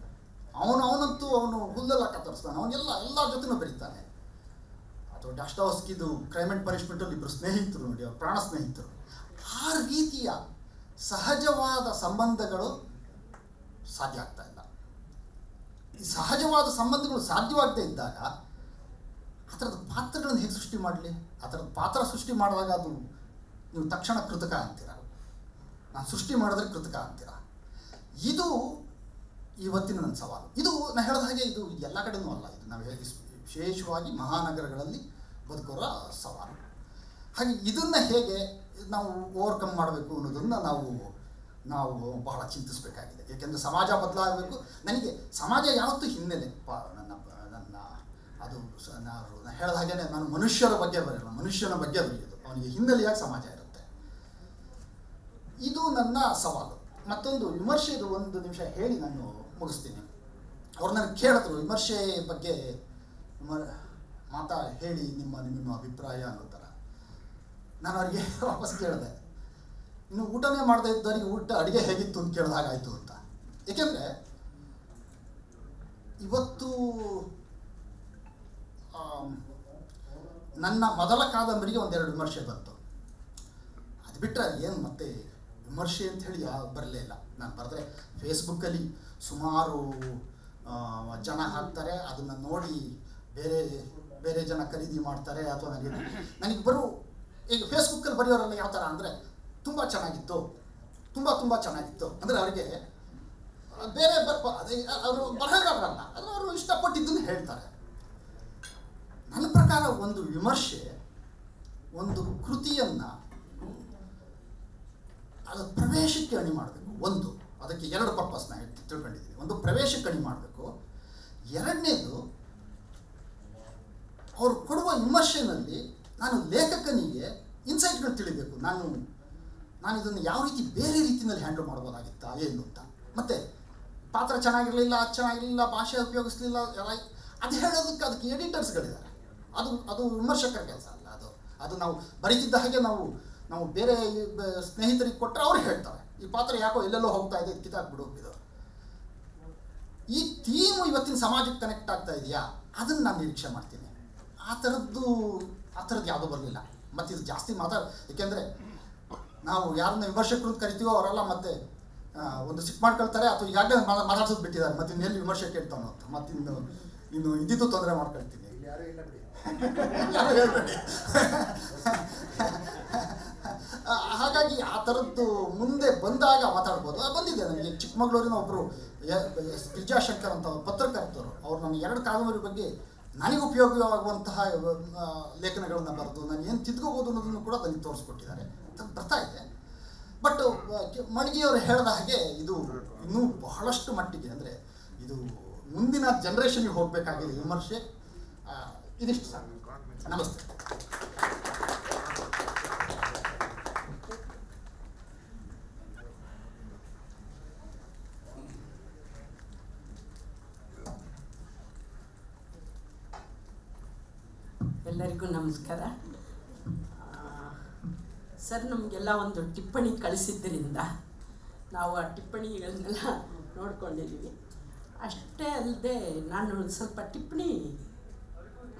ಅವನಂತೂ ಹುಲ್ಲೆಲ್ಲ ಕತ್ತರಿಸ್ತಾನೆ, ಎಲ್ಲ ಜೊತೆನೂ ಬೆರೀತಾನೆ. ಅಥವಾ ಡಾಸ್ಟಾವ್ಸ್ಕಿದು ಕ್ರೈಮ್ ಆ್ಯಂಡ್ ಪನಿಷ್ಮೆಂಟಲ್ಲಿ ಇಬ್ಬರು ಸ್ನೇಹಿತರು ನೋಡಿ, ಅವ್ರ ಪ್ರಾಣ ಸ್ನೇಹಿತರು. ಆ ರೀತಿಯ ಸಹಜವಾದ ಸಂಬಂಧಗಳು ಸಾಧ್ಯ ಆಗ್ತಾ ಇಲ್ಲ. ಈ ಸಹಜವಾದ ಸಂಬಂಧಗಳು ಸಾಧ್ಯವಾಗದೇ ಇದ್ದಾಗ ಆ ಥರದ ಪಾತ್ರಗಳನ್ನು ಹೇಗೆ ಸೃಷ್ಟಿ ಮಾಡಲಿ? ಆ ಥರದ ಪಾತ್ರ ಸೃಷ್ಟಿ ಮಾಡಿದಾಗ ಅದು ನೀವು ತಕ್ಷಣ ಕೃತಕ ಅಂತೀರ, ನಾನು ಸೃಷ್ಟಿ ಮಾಡಿದ್ರೆ ಕೃತಕ ಅಂತೀರ. ಇದು ಇವತ್ತಿನ ನನ್ನ ಸವಾಲು. ಇದು ನಾನು ಹೇಳಿದ ಹಾಗೆ ಇದು ಎಲ್ಲ ಕಡೆನೂ ಅಲ್ಲ, ಇದು ನಾವು ವಿಶೇಷವಾಗಿ ಮಹಾನಗರಗಳಲ್ಲಿ ಬದುಕೋರ ಸವಾಲು. ಹಾಗೆ ಇದನ್ನು ಹೇಗೆ ನಾವು ಓವರ್ಕಮ್ ಮಾಡಬೇಕು ಅನ್ನೋದನ್ನು ನಾವು ಬಹಳ ಚಿಂತಿಸಬೇಕಾಗಿದೆ. ಏಕೆಂದರೆ ಸಮಾಜ ಬದಲಾಗಬೇಕು. ನನಗೆ ಸಮಾಜ ಯಾವತ್ತೂ ಹಿನ್ನೆಲೆ ನನ್ನ ಅದು ನಾನು ಹೇಳಿದ ಹಾಗೆ ನಾನು ಮನುಷ್ಯರ ಬಗ್ಗೆ ಬರೆಯಲ್ಲ, ಮನುಷ್ಯನ ಬಗ್ಗೆ ಬರೆಯೋದು. ಅವನಿಗೆ ಹಿನ್ನೆಲೆಯಾಗಿ ಸಮಾಜ ಇರುತ್ತೆ. ಇದು ನನ್ನ ಸವಾಲು. ಮತ್ತೊಂದು ವಿಮರ್ಶೆದು ಒಂದು ನಿಮಿಷ ಹೇಳಿ ನಾನು ಮುಗಿಸ್ತೀನಿ. ಅವ್ರು ನನಗೆ ಕೇಳಿದ್ರು ವಿಮರ್ಶೆ ಬಗ್ಗೆ ಹೇಳಿ ನಿಮ್ಮ ಅಭಿಪ್ರಾಯ ಅನ್ನೋ ಥರ. ನಾನು ಅವರಿಗೆ ವಾಪಸ್ ಕೇಳಿದೆ, ಇನ್ನು ಊಟನೇ ಮಾಡದೇ ಇದ್ದವರಿಗೆ ಅಡುಗೆ ಹೇಗಿತ್ತು ಅಂತ ಕೇಳಿದಾಗಾಯಿತು ಅಂತ. ಏಕೆಂದರೆ ಇವತ್ತು ನನ್ನ ಮೊದಲ ಕಾದಂಬರಿಗೆ 1-2 ವಿಮರ್ಶೆ ಬಂತು. ಅದು ಬಿಟ್ಟರೆ ಏನು ಮತ್ತೆ ವಿಮರ್ಶೆ ಅಂತ ಹೇಳಿ ಬರಲೇ ಇಲ್ಲ. ನಾನು ಬರೆದ್ರೆ ಫೇಸ್ಬುಕ್ಕಲ್ಲಿ ಸುಮಾರು ಜನ ಹಾಕ್ತಾರೆ, ಅದನ್ನು ನೋಡಿ ಬೇರೆ ಜನ ಖರೀದಿ ಮಾಡ್ತಾರೆ. ಅಥವಾ ನನಗೆ ಈಗ ಫೇಸ್ಬುಕ್ಕಲ್ಲಿ ಬರೆಯೋರೆಲ್ಲ ಯಾವ ಥರ ಅಂದರೆ, ತುಂಬ ಚೆನ್ನಾಗಿತ್ತು, ತುಂಬ ಚೆನ್ನಾಗಿತ್ತು ಅಂದರೆ ಅವರಿಗೆ ಬೇರೆ ಅವರು ಬರಹಗಾರರಲ್ಲ, ಆದರೆ ಅವರು ಇಷ್ಟಪಟ್ಟಿದ್ದನ್ನು ಹೇಳ್ತಾರೆ. ನನ್ನ ಪ್ರಕಾರ ಒಂದು ವಿಮರ್ಶೆ ಒಂದು ಕೃತಿಯನ್ನು ಅದು ಪ್ರವೇಶಕ್ಕೆ ಅಣಿ ಮಾಡಬೇಕು. ಅದಕ್ಕೆ 2 ಪರ್ಪಸ್ನ ತಿಳ್ಕೊಂಡಿದ್ದೀನಿ. ಒಂದು ಪ್ರವೇಶಕ್ಕೆ ಅಣಿ ಮಾಡಬೇಕು, ಎರಡನೇದು ಅವರು ಕೊಡುವ ವಿಮರ್ಶೆಯಲ್ಲಿ ನಾನು ಲೇಖಕನಿಗೆ ಇನ್ಸೈಟ್ಗಳು ತಿಳಿಬೇಕು. ನಾನು ಇದನ್ನು ಯಾವ ರೀತಿ ಬೇರೆ ರೀತಿಯಲ್ಲಿ ಹ್ಯಾಂಡಲ್ ಮಾಡ್ಬೋದಾಗಿತ್ತಾ ಏನು ಅಂತ. ಮತ್ತು ಪಾತ್ರ ಚೆನ್ನಾಗಿರಲಿಲ್ಲ, ಭಾಷೆ ಉಪಯೋಗಿಸಲಿಲ್ಲ, ಅದು ಹೇಳೋದಕ್ಕೆ ಅದಕ್ಕೆ ಎಡಿಟರ್ಸ್ಗಳಿದ್ದಾರೆ. ಅದು ವಿಮರ್ಶಕರ ಕೆಲಸ ಅಲ್ಲ. ಅದು ನಾವು ಬರೀತಿದ್ದ ಹಾಗೆ ನಾವು ಬೇರೆ ಸ್ನೇಹಿತರಿಗೆ ಕೊಟ್ಟರೆ ಅವ್ರು ಹೇಳ್ತಾರೆ, ಈ ಪಾತ್ರ ಯಾಕೋ ಎಲ್ಲೆಲ್ಲೋ ಹೋಗ್ತಾ ಇದೆ, ಕಿತ್ತಾಕ್ಬಿಡು ಇದು. ಈ ಥೀಮು ಇವತ್ತಿನ ಸಮಾಜಕ್ಕೆ ಕನೆಕ್ಟ್ ಆಗ್ತಾ ಇದೆಯಾ, ಅದನ್ನು ನಾನು ನಿರೀಕ್ಷೆ ಮಾಡ್ತೀನಿ. ಆ ಥರದ್ದು ಯಾವುದೂ ಬರಲಿಲ್ಲ. ಮತ್ತು ಇದು ಜಾಸ್ತಿ ಏಕೆಂದರೆ ನಾವು ಯಾರನ್ನ ವಿಮರ್ಶಕರು ಕರಿತೀವೋ ಅವರೆಲ್ಲ ಮತ್ತೆ ಒಂದು ಸಿಟ್ಟು ಮಾಡ್ಕೊಳ್ತಾರೆ, ಅಥವಾ ಈಗಾಗಲೇ ಮಾತಾಡ್ಸೋದು ಬಿಟ್ಟಿದ್ದಾರೆ, ಮತ್ತು ಇನ್ನೆಲ್ಲಿ ವಿಮರ್ಶೆ ಕೇಳ್ತಾನೋ ಅಂತ. ಮತ್ತು ಇನ್ನು ಇದ್ದಿದ್ದು ತೊಂದರೆ ಮಾಡ್ಕೊಳ್ತೀನಿ. ಯಾರೂ ಇಲ್ಲ ಬಿಡಿ. ಹಾಗಾಗಿ ಹಾಗಾಗಿ ಆ ಥರದ್ದು ಮುಂದೆ ಬಂದಾಗ ಮಾತಾಡ್ಬೋದು. ಬಂದಿದೆ ನನಗೆ ಚಿಕ್ಕಮಗಳೂರಿನ ಒಬ್ಬರು ಗಿರಿಜಾಶಂಕರ್ ಅಂತ ಪತ್ರಕರ್ತರು, ಅವ್ರು ನನ್ನ 2 ಕಾದಂಬರಿ ಬಗ್ಗೆ ನನಗೆ ಉಪಯೋಗವಾಗುವಂತಹ ಲೇಖನಗಳನ್ನು ಬರೆದು ನಾನು ಏನು ತಿದ್ಕೋಬೋದು ಅನ್ನೋದನ್ನು ಕೂಡ ನನಗೆ ತೋರಿಸ್ಕೊಟ್ಟಿದ್ದಾರೆ. ಬರ್ತಾ ಇದೆ. ಬಟ್ ಮಣಗಿಯವರು ಹೇಳಿದ ಹಾಗೆ ಇದು ಇನ್ನೂ ಬಹಳಷ್ಟು ಮಟ್ಟಿಗೆ ಅಂದರೆ ಇದು ಮುಂದಿನ ಜನ್ರೇಷನ್ಗೆ ಹೋಗಬೇಕಾಗಿದೆ ವಿಮರ್ಶೆ. ಇದಿಷ್ಟು ಸಾಕು. ನಮಸ್ತೆ. ಎಲ್ಲರಿಗೂ ನಮಸ್ಕಾರ. ಸರ್ ನಮಗೆಲ್ಲ ಒಂದು ಟಿಪ್ಪಣಿ ಕಳಿಸಿದ್ದರಿಂದ ನಾವು ಆ ಟಿಪ್ಪಣಿಗಳನ್ನೆಲ್ಲ ನೋಡ್ಕೊಂಡಿದ್ದೀವಿ. ಅಷ್ಟೇ ಅಲ್ಲದೆ ನಾನು ಸ್ವಲ್ಪ ಟಿಪ್ಪಣಿ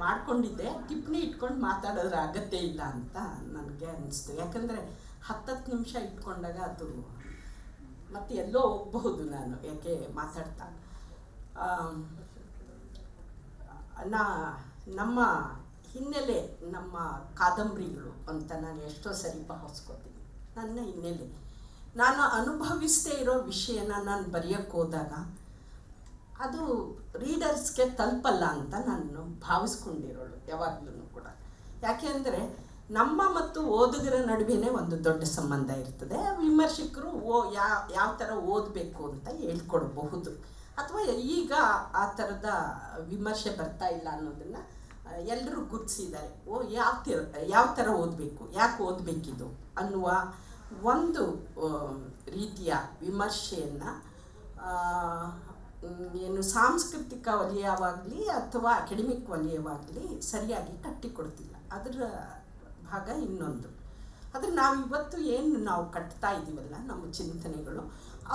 ಮಾಡಿಕೊಂಡಿದ್ದೆ, ಟಿಪ್ಪಣಿ ಇಟ್ಕೊಂಡು ಮಾತಾಡೋದ್ರ ಅಗತ್ಯ ಇಲ್ಲ ಅಂತ ನನಗೆ ಅನ್ನಿಸ್ತು. ಯಾಕಂದರೆ 10 ನಿಮಿಷ ಇಟ್ಕೊಂಡಾಗ ಅದು ಮತ್ತೆ ಎಲ್ಲೋ ಹೋಗಬಹುದು ನಾನು, ಯಾಕೆ ಮಾತಾಡ್ತಾ ನಮ್ಮ ಹಿನ್ನೆಲೆ ನಮ್ಮ ಕಾದಂಬರಿಗಳು ಅಂತ ನಾನು ಎಷ್ಟೋ ಸರಿ ಭಾವಿಸ್ಕೊತೀನಿ. ನನ್ನ ಹಿನ್ನೆಲೆ ನಾನು ಅನುಭವಿಸದೇ ಇರೋ ವಿಷಯನ ನಾನು ಬರೆಯೋಕ್ಕೆ ಹೋದಾಗ ಅದು ರೀಡರ್ಸ್ಗೆ ತಲುಪಲ್ಲ ಅಂತ ನಾನು ಭಾವಿಸ್ಕೊಂಡಿರೋಳು ಯಾವಾಗಲೂ ಕೂಡ. ಯಾಕೆ ಅಂದರೆ ನಮ್ಮ ಮತ್ತು ಓದುಗರ ನಡುವೆನೇ ಒಂದು ದೊಡ್ಡ ಸಂಬಂಧ ಇರ್ತದೆ. ವಿಮರ್ಶಕರು ಯಾವ ಥರ ಓದಬೇಕು ಅಂತ ಹೇಳ್ಕೊಡ್ಬಹುದು, ಅಥವಾ ಈಗ ಆ ಥರದ ವಿಮರ್ಶೆ ಬರ್ತಾ ಇಲ್ಲ ಅನ್ನೋದನ್ನು ಎಲ್ಲರೂ ಗುರುತಿಸಿದ್ದಾರೆ. ಯಾವ ಥರ ಓದಬೇಕು, ಯಾಕೆ ಓದಬೇಕಿದು ಅನ್ನುವ ಒಂದು ರೀತಿಯ ವಿಮರ್ಶೆಯನ್ನು ಏನು ಸಾಂಸ್ಕೃತಿಕ ವಲಯವಾಗಲಿ ಅಥವಾ ಅಕಾಡೆಮಿಕ್ ವಲಯವಾಗಲಿ ಸರಿಯಾಗಿ ಕಟ್ಟಿಕೊಡ್ತಿಲ್ಲ. ಅದರ ಭಾಗ ಇನ್ನೊಂದು. ಆದರೆ ನಾವಿವತ್ತು ಏನು ನಾವು ಕಟ್ತಾ ಇದ್ದೀವಲ್ಲ ನಮ್ಮ ಚಿಂತನೆಗಳು,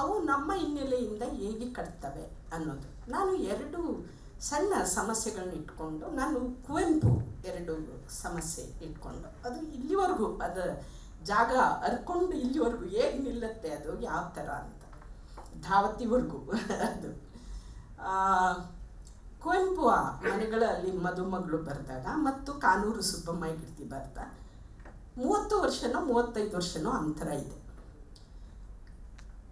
ಅವು ನಮ್ಮ ಹಿನ್ನೆಲೆಯಿಂದ ಹೇಗೆ ಕಟ್ತವೆ ಅನ್ನೋದು. ನಾನು 2 ಸಣ್ಣ ಸಮಸ್ಯೆಗಳನ್ನ ಇಟ್ಕೊಂಡು, ನಾನು ಕುವೆಂಪು 2 ಸಮಸ್ಯೆ ಇಟ್ಕೊಂಡು, ಅದು ಇಲ್ಲಿವರೆಗೂ ಅದು ಜಾಗ ಹರ್ಕೊಂಡು ಇಲ್ಲಿವರೆಗೂ ಹೇಗೆ ನಿಲ್ಲುತ್ತೆ, ಅದು ಯಾವ ಥರ ಅಂತ ಧಾವತಿವರೆಗೂ ಅದು ಕುವೆಂಪು ಮನೆಗಳಲ್ಲಿ ಮದುಮಗಳು ಬರೆದಾಗ ಮತ್ತು ಕಾನೂರು ಸುಬ್ಬಮ್ಮಯ್ಯ ಗಿರ್ತಿ ಬರೆದ 30 ವರ್ಷನೋ 35 ವರ್ಷನೋ ಅಂತರ ಇದೆ.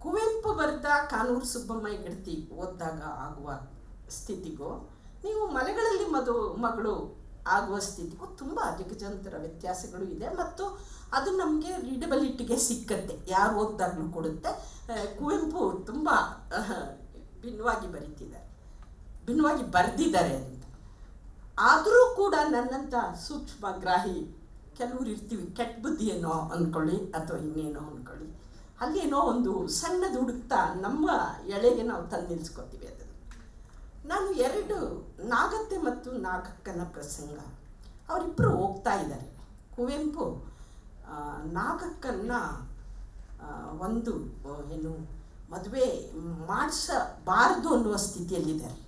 ಕುವೆಂಪು ಬರೆದ ಕಾನೂರು ಸುಬ್ಬಮ್ಮಯ್ಯ ಗಿರ್ತಿ ಓದಿದಾಗ ಆಗುವ ಸ್ಥಿತಿಗೂ ನೀವು ಮಲೆಗಳಲ್ಲಿ ಮಗಳು ಆಗುವ ಸ್ಥಿತಿಗೂ ತುಂಬ ಅಜಗಜಾಂತರ ವ್ಯತ್ಯಾಸಗಳು ಇದೆ. ಮತ್ತು ಅದು ನಮಗೆ ರೀಡಬಿಲಿಟಿಗೆ ಸಿಕ್ಕತ್ತೆ, ಯಾರು ಓದಿದಾಗಲೂ ಕೊಡುತ್ತೆ. ಕುವೆಂಪು ತುಂಬ ಭಿನ್ನವಾಗಿ ಬರೆದಿದ್ದಾರೆ ಅಂತ. ಆದರೂ ಕೂಡ ನನ್ನಂಥ ಸೂಕ್ಷ್ಮಗ್ರಾಹಿ ಕೆಲವ್ರು ಇರ್ತೀವಿ, ಕೆಟ್ಟ ಬುದ್ಧಿ ಏನೋ ಅಂದ್ಕೊಳ್ಳಿ ಅಥವಾ ಇನ್ನೇನೋ ಅಂದ್ಕೊಳ್ಳಿ, ಅಲ್ಲೇನೋ ಒಂದು ಸಣ್ಣದು ಹುಡುಕ್ತಾ ನಮ್ಮ ಎಳೆಗೆ ನಾವು ತಂದು ನಿಲ್ಲಿಸ್ಕೊತೀವಿ. ಅದನ್ನು ನಾನು 2 ನಾಗತ್ತೆ ಮತ್ತು ನಾಗಕ್ಕನ ಪ್ರಸಂಗ, ಅವರಿಬ್ಬರು ಹೋಗ್ತಾ ಇದ್ದಾರೆ. ಕುವೆಂಪು ನಾಗಕ್ಕನ್ನ ಒಂದು ಮದುವೆ ಮಾಡಿಸಬಾರ್ದು ಅನ್ನುವ ಸ್ಥಿತಿಯಲ್ಲಿದ್ದಾರೆ.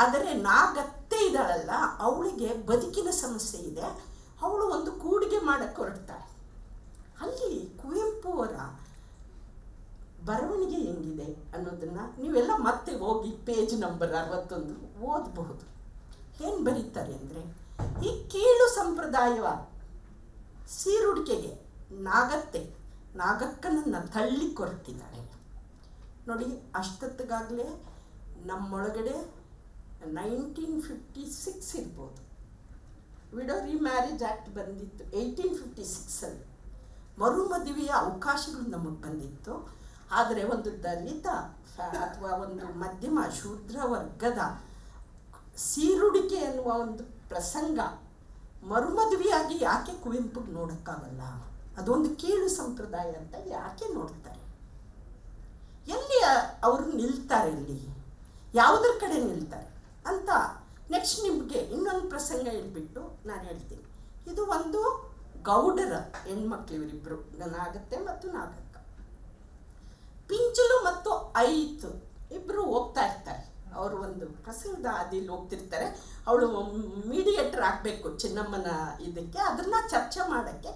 ಆದರೆ ನಾಗತ್ತೆ ಇದ್ದಾಳಲ್ಲ, ಅವಳಿಗೆ ಬದುಕಿನ ಸಮಸ್ಯೆ ಇದೆ, ಅವಳು ಒಂದು ಕೂಡಿಗೆ ಮಾಡಕ್ಕೆ ಹೊರಡ್ತಾಳೆ. ಅಲ್ಲಿ ಕುವೆಂಪು ಅವರ ಬರವಣಿಗೆ ಹೆಂಗಿದೆ ಅನ್ನೋದನ್ನು ನೀವೆಲ್ಲ ಮತ್ತೆ ಹೋಗಿ ಪೇಜ್ ನಂಬರ್ 61 ಓದಬಹುದು. ಏನು ಬರೀತಾರೆ ಅಂದರೆ, ಈ ಕೀಳು ಸಂಪ್ರದಾಯವ ಸೀರುಡಿಕೆಗೆ ನಾಗಕ್ಕನನ್ನು ತಳ್ಳಿ ಕೊರತಿದ್ದಾಳೆ. ನೋಡಿ, ಅಷ್ಟೊತ್ತಿಗಾಗಲೇ ನಮ್ಮೊಳಗಡೆ 1956 ಇರ್ಬೋದು, ವಿಡೋ ರಿಮ್ಯಾರೇಜ್ ಆ್ಯಕ್ಟ್ ಬಂದಿತ್ತು 1856ಅಲ್ಲಿ. ಮರುಮದುವೆಯ ಅವಕಾಶಗಳು ನಮಗೆ ಬಂದಿತ್ತು. ಆದರೆ ಒಂದು ದಲಿತ ಅಥವಾ ಒಂದು ಮಧ್ಯಮ ಶೂದ್ರ ವರ್ಗದ ಸೀರುಡಿಕೆ ಎನ್ನುವ ಒಂದು ಪ್ರಸಂಗ ಮರುಮದುವೆಯಾಗಿ ಯಾಕೆ ಕುವೆಂಪುಗೆ ನೋಡೋಕ್ಕಾಗಲ್ಲ? ಅದೊಂದು ಕೀಳು ಸಂಪ್ರದಾಯ ಅಂತ ಯಾಕೆ ನೋಡ್ತಾರೆ? ಎಲ್ಲಿ ಅವರು ನಿಲ್ತಾರೆ, ಎಲ್ಲಿ ಯಾವುದ್ರ ಕಡೆ ನಿಲ್ತಾರೆ ಅಂತ ನೆಕ್ಸ್ಟ್ ನಿಮಗೆ ಇನ್ನೊಂದು ಪ್ರಸಂಗ ಹೇಳ್ಬಿಟ್ಟು ನಾನು ಹೇಳ್ತೀನಿ. ಇದು ಒಂದು ಗೌಡರ ಹೆಣ್ಮಕ್ಳು, ಇವರಿಬ್ಬರು ನಾಗತ್ತೆ ಮತ್ತು ನಾಗಕ್ಕ. ಪಿಂಚಲು ಮತ್ತು ಐತು ಇಬ್ಬರು ಹೋಗ್ತಾ ಇರ್ತಾರೆ. ಅವರು ಒಂದು ಪ್ರಸಂಗದ ಹಾದಿಯಲ್ಲಿ ಹೋಗ್ತಿರ್ತಾರೆ. ಅವಳು ಮೀಡಿಯೇಟರ್ ಆಗಬೇಕು ಚಿನ್ನಮ್ಮನ ಇದಕ್ಕೆ, ಅದನ್ನು ಚರ್ಚೆ ಮಾಡೋಕ್ಕೆ